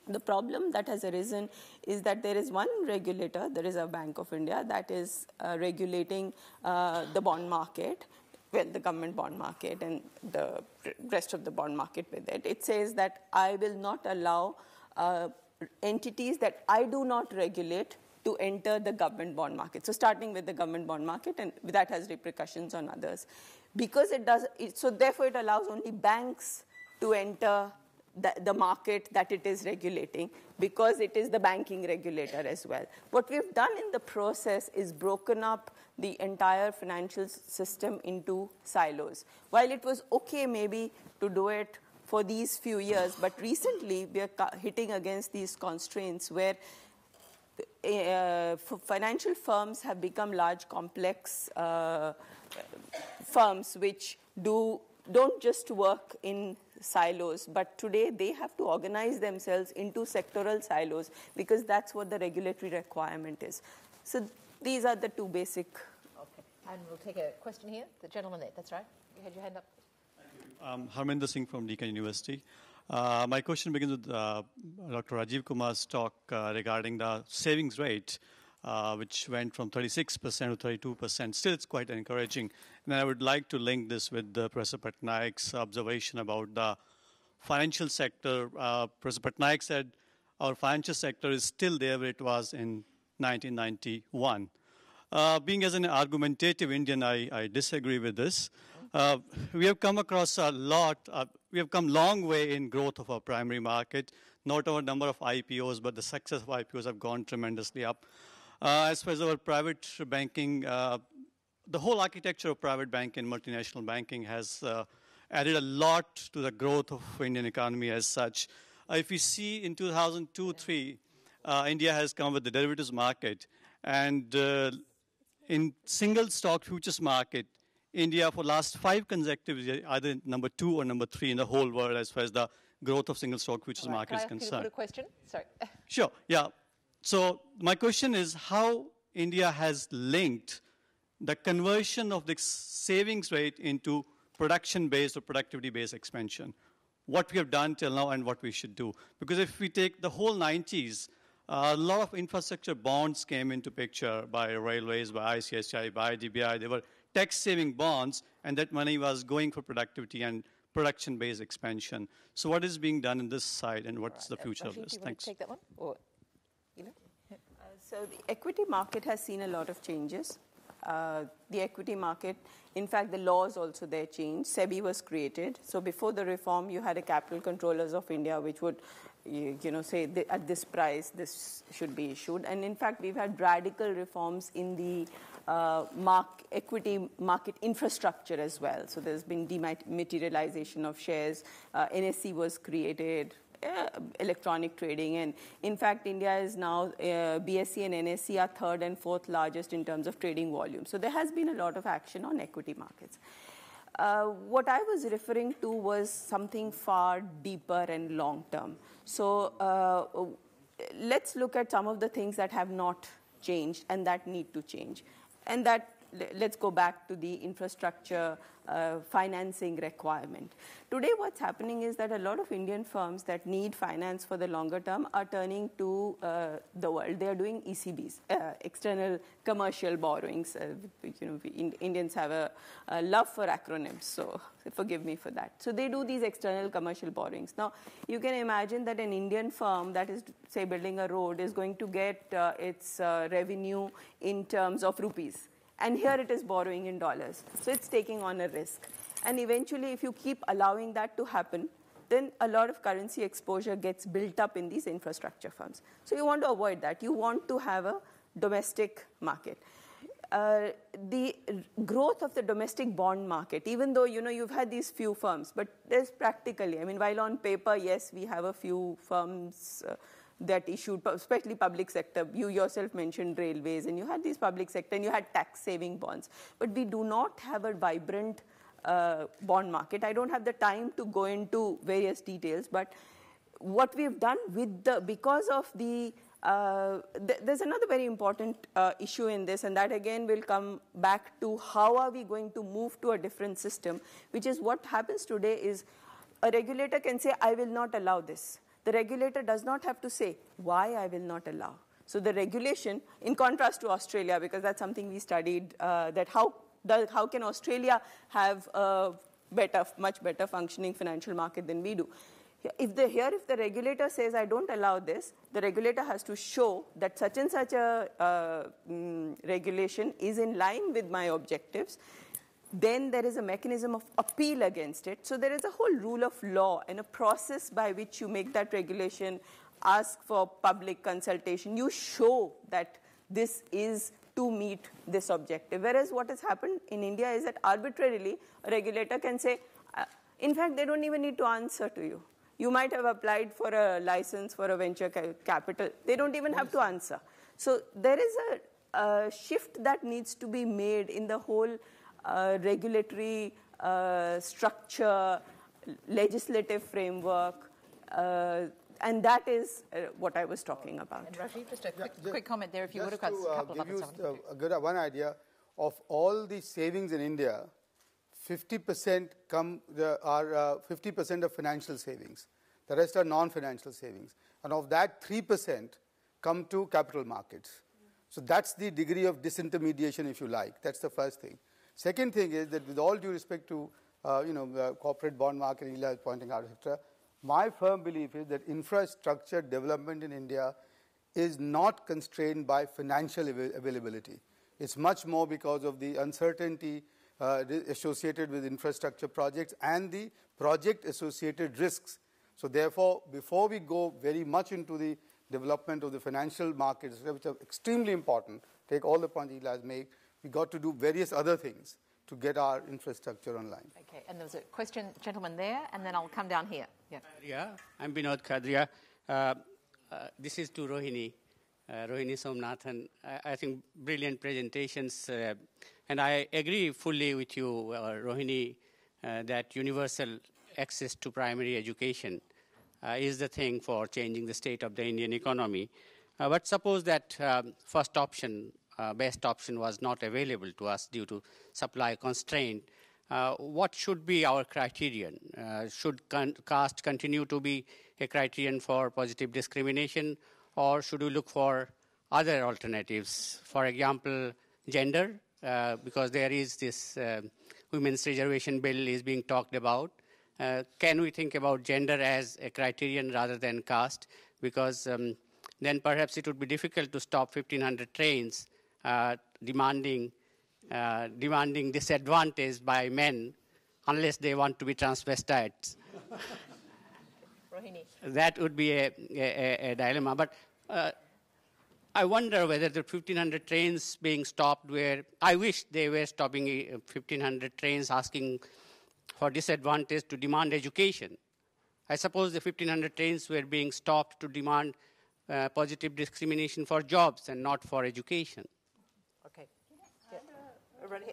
The problem that has arisen is that there is one regulator, the Reserve Bank of India, that is regulating the bond market, well, the government bond market and the rest of the bond market with it. It says that I will not allow entities that I do not regulate to enter the government bond market. So starting with the government bond market, and that has repercussions on others. Because it does, so therefore it allows only banks to enter the market that it is regulating, because it is the banking regulator as well. What we've done in the process is broken up the entire financial system into silos. While it was okay maybe to do it for these few years, but recently we are hitting against these constraints where financial firms have become large, complex firms which don't just work in silos, but today they have to organize themselves into sectoral silos because that's what the regulatory requirement is. So these are the two basic. Okay, and we'll take a question here. The gentleman there, that's right. You had your hand up. Harminder Singh from Deakin University. My question begins with Dr. Rajiv Kumar's talk regarding the savings rate, which went from 36% to 32%. Still, it's quite encouraging. And I would like to link this with Professor Patnaik's observation about the financial sector. Professor Patnaik said our financial sector is still there where it was in 1991. Being as an argumentative Indian, I disagree with this. We have come across a lot, we have come a long way in growth of our primary market, not our number of IPOs, but the success of IPOs have gone tremendously up. As far as our private banking, the whole architecture of private banking and multinational banking has added a lot to the growth of Indian economy as such. If we see in 2002-03, India has come with the derivatives market, and in single stock futures market, India for last 5 consecutive years, either number 2 or number 3 in the whole world as far as the growth of single stock futures market is concerned. Can you put a question? Sorry. Sure, yeah. So my question is how India has linked the conversion of the savings rate into production-based or productivity-based expansion. What we have done till now and what we should do. Because if we take the whole 90s, a lot of infrastructure bonds came into picture by railways, by ICICI, by IDBI. They were tax-saving bonds, and that money was going for productivity and production-based expansion. So what is being done in this side, and what's the future of this? Thanks. Take that one? Or, So the equity market has seen a lot of changes. The equity market, in fact, the laws also there changed. SEBI was created. So before the reform, you had a Capital Controllers of India, which would say at this price, this should be issued. And in fact, we've had radical reforms in the equity market infrastructure as well. So there's been dematerialization of shares. NSE was created, electronic trading. And in fact, India is now, BSE and NSE are 3rd and 4th largest in terms of trading volume. So there has been a lot of action on equity markets. What I was referring to was something far deeper and long-term. So let's look at some of the things that have not changed and that need to change. And that let's go back to the infrastructure financing requirement. Today, what's happening is that a lot of Indian firms that need finance for the longer term are turning to the world. They are doing ECBs, external commercial borrowings. Indians have a love for acronyms, so forgive me for that. So they do these external commercial borrowings. Now, you can imagine that an Indian firm that is, say, building a road is going to get its revenue in terms of rupees. And here it is borrowing in dollars. So it's taking on a risk. And eventually, if you keep allowing that to happen, then a lot of currency exposure gets built up in these infrastructure firms. So you want to avoid that. You want to have a domestic market. The growth of the domestic bond market, even though you've had these few firms, but there's practically, while on paper, yes, we have a few firms that issued, especially public sector. You yourself mentioned railways, and you had these public sector, and you had tax saving bonds. But we do not have a vibrant bond market. I don't have the time to go into various details, but what we've done because of the there's another very important issue in this, and that again will come back to how are we going to move to a different system, which is what happens today is a regulator can say, I will not allow this. The regulator does not have to say why I will not allow. So the regulation, in contrast to Australia, because that's something we studied, that how can Australia have a much better functioning financial market than we do. If the regulator says, I don't allow this, the regulator has to show that such and such a regulation is in line with my objectives. Then there is a mechanism of appeal against it. So there is a whole rule of law and a process by which you make that regulation, ask for public consultation. You show that this is to meet this objective. Whereas what has happened in India is that arbitrarily a regulator can say, in fact, they don't even need to answer to you. You might have applied for a license for a venture capital. They don't even have to answer. So there is a shift that needs to be made in the whole regulatory structure, legislative framework, and that is what I was talking about. And Rajiv, just a quick comment there, if you would have got a couple of others. A good one idea of all the savings in India, 50% are 50% of financial savings. The rest are non-financial savings, and of that, 3% come to capital markets. So that's the degree of disintermediation, if you like. That's the first thing. Second thing is that with all due respect to the corporate bond market, Ila is pointing out, etc., my firm belief is that infrastructure development in India is not constrained by financial availability. It's much more because of the uncertainty associated with infrastructure projects and the project-associated risks. So therefore, before we go very much into the development of the financial markets, which are extremely important, take all the points Ila has made, we got to do various other things to get our infrastructure online. Okay, and there was a question, gentleman there, and then I'll come down here. Yeah, I'm Binod Khadria. This is to Rohini Somnathan. I think brilliant presentations, and I agree fully with you, Rohini, that universal access to primary education is the thing for changing the state of the Indian economy. But suppose that first option, best option was not available to us due to supply constraint. What should be our criterion? Should caste continue to be a criterion for positive discrimination, or should we look for other alternatives? For example, gender, because there is this women's reservation bill is being talked about. Can we think about gender as a criterion rather than caste? Because then perhaps it would be difficult to stop 1,500 trains demanding disadvantage by men unless they want to be transvestites. Rohini. That would be a dilemma. But I wonder whether the 1,500 trains being stopped I wish they were stopping 1,500 trains asking for disadvantage to demand education. I suppose the 1,500 trains were being stopped to demand positive discrimination for jobs and not for education. Okay.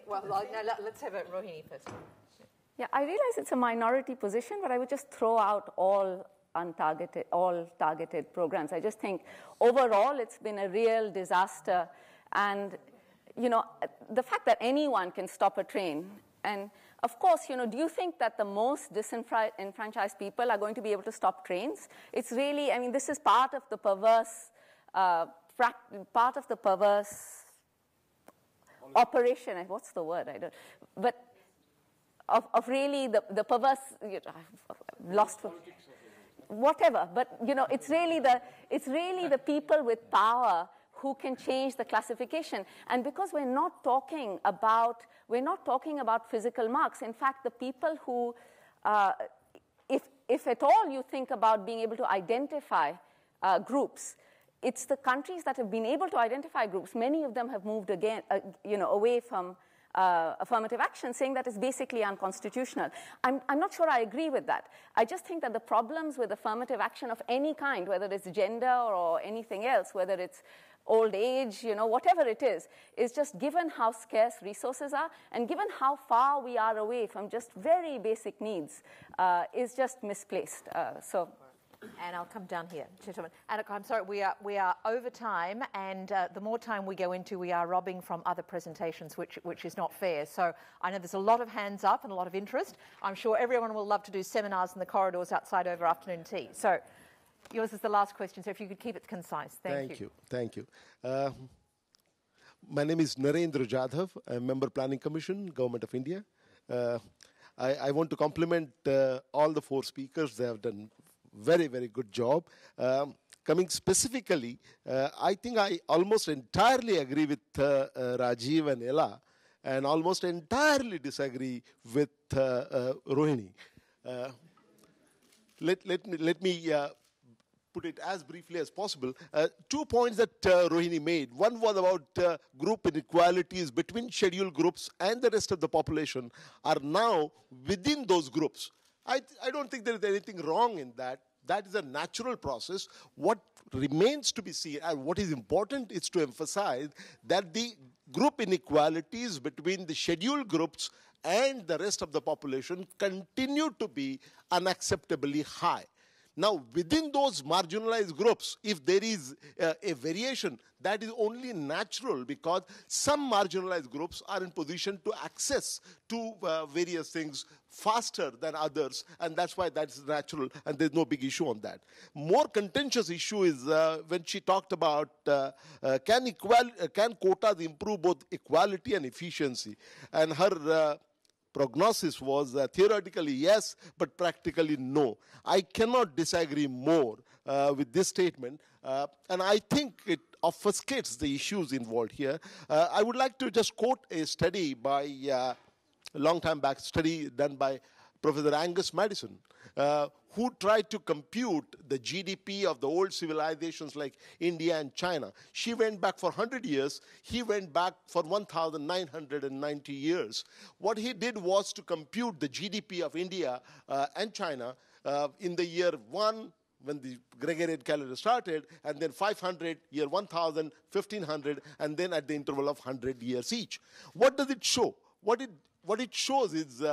Well, no, let's have it, Rohini first. Yeah, I realize it's a minority position, but I would just throw out all targeted programs. I just think overall it's been a real disaster, and the fact that anyone can stop a train, and of course, do you think that the most disenfranchised people are going to be able to stop trains? It's really, this is part of the perverse, operation. What's the word? I don't. But of really the perverse. I've lost. Whatever. But it's really the people with power who can change the classification. And because we're not talking about physical marks. In fact, the people who, if at all you think about being able to identify groups, it's the countries that have been able to identify groups. Many of them have moved again, away from affirmative action, saying that it's basically unconstitutional. I'm not sure I agree with that. I just think that the problems with affirmative action of any kind, whether it's gender or anything else, whether it's old age, whatever it is just given how scarce resources are and given how far we are away from just very basic needs, is just misplaced. And I'll come down here, gentlemen. And I'm sorry, we are over time, and the more time we go into, we are robbing from other presentations, which is not fair. So I know there's a lot of hands up and a lot of interest. I'm sure everyone will love to do seminars in the corridors outside over afternoon tea. So yours is the last question, so if you could keep it concise. Thank you. Thank you. My name is Narendra Jadhav. I'm Member Planning Commission, Government of India. I want to compliment all the four speakers. They have done very, very good job. Coming specifically, I think I almost entirely agree with Rajiv and Ella, and almost entirely disagree with Rohini. Let me put it as briefly as possible. 2 points that Rohini made. One was about group inequalities between scheduled groups and the rest of the population are now within those groups. I don't think there is anything wrong in that. That is a natural process. What remains to be seen, and what is important, is to emphasize that the group inequalities between the scheduled groups and the rest of the population continue to be unacceptably high. Now, within those marginalized groups, if there is a variation, that is only natural because some marginalized groups are in position to access to various things faster than others, and that's why that's natural, and there's no big issue on that. More contentious issue is when she talked about can quotas improve both equality and efficiency, and her prognosis was theoretically yes, but practically no. I cannot disagree more with this statement, and I think it obfuscates the issues involved here. I would like to just quote a study by a long time back, study done by Professor Angus Maddison, who tried to compute the GDP of the old civilizations like India and China. She went back for 100 years. He went back for 1,990 years. What he did was to compute the GDP of India and China in the year 1, when the Gregorian calendar started, and then 500, year 1000, 1500, and then at the interval of 100 years each. What does it show? What it shows is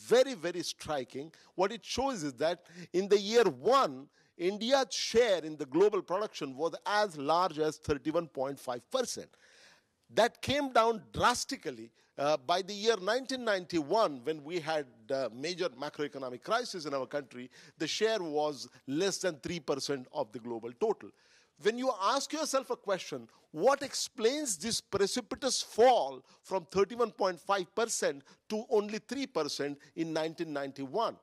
very, very striking. What it shows is that in the year 1, India's share in the global production was as large as 31.5%. That came down drastically by the year 1991, when we had major macroeconomic crisis in our country. The share was less than 3% of the global total. When you ask yourself a question, what explains this precipitous fall from 31.5% to only 3% in 1991?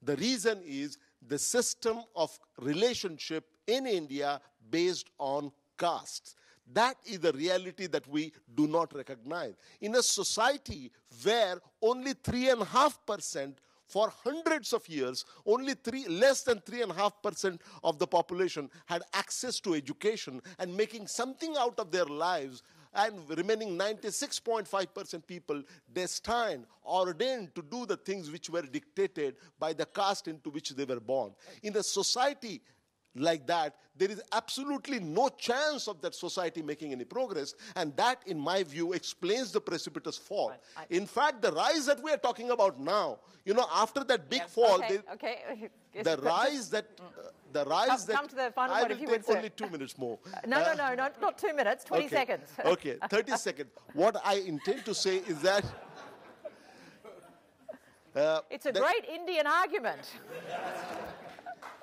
The reason is the system of relationship in India based on castes. That is the reality that we do not recognize. In a society where only 3.5%, for hundreds of years, only less than 3.5% of the population had access to education and making something out of their lives, and remaining 96.5% people destined, ordained to do the things which were dictated by the caste into which they were born. In a society like that, there is absolutely no chance of that society making any progress. And that, in my view, explains the precipitous fall. Right. In fact, the rise that we are talking about now, you know, after that big fall, the rise that... Come to the final point if you would, sir. Only 2 minutes more. No, not 2 minutes, 20 seconds. Okay, 30 seconds. What I intend to say is that... it's a great Indian argument.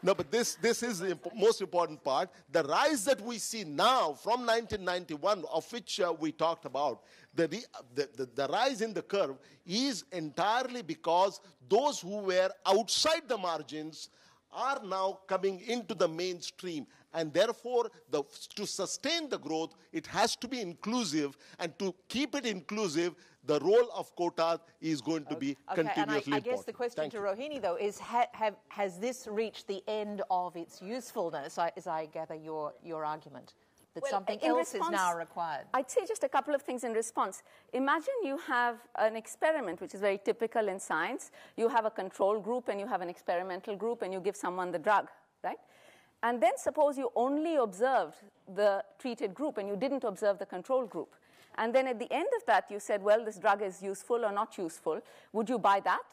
No, but this is the most important part. The rise that we see now from 1991, of which we talked about, the rise in the curve is entirely because those who were outside the margins are now coming into the mainstream. And therefore, to sustain the growth, it has to be inclusive. And to keep it inclusive, the role of quotas is going to be continuously important. I guess the question to Rohini, though, is has this reached the end of its usefulness, as I gather your argument, that something else is now required? I'd say just a couple of things in response. Imagine you have an experiment, which is very typical in science. You have a control group and you have an experimental group, and you give someone the drug, right? And then suppose you only observed the treated group and you didn't observe the control group. And then at the end of that, you said, well, this drug is useful or not useful. Would you buy that?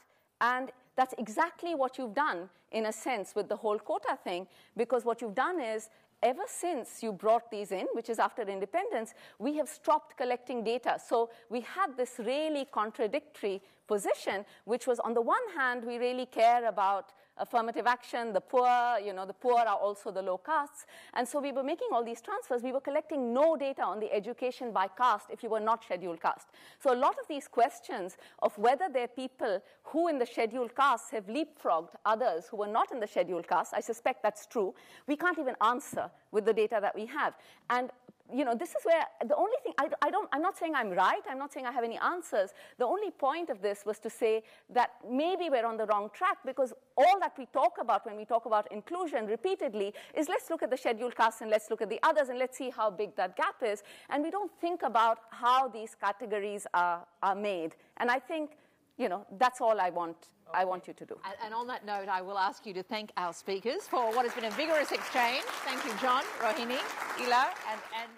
And that's exactly what you've done, in a sense, with the whole quota thing, because what you've done is, ever since you brought these in, which is after independence, we have stopped collecting data. So we had this really contradictory position, which was, on the one hand, we really care about affirmative action, the poor, you know, the poor are also the low castes. And so we were making all these transfers. We were collecting no data on the education by caste if you were not scheduled caste. So a lot of these questions of whether there are people who in the scheduled castes have leapfrogged others who were not in the scheduled caste, I suspect that's true, we can't even answer with the data that we have. And you know, this is where the only thing, I'm not saying I'm right, I'm not saying I have any answers. The only point of this was to say that maybe we're on the wrong track, because all that we talk about when we talk about inclusion repeatedly is let's look at the scheduled castes and let's look at the others and let's see how big that gap is. And we don't think about how these categories are made. And I think, you know, that's all I want you to do. And on that note, I will ask you to thank our speakers for what has been a vigorous exchange. Thank you, John, Rohini, Ila, and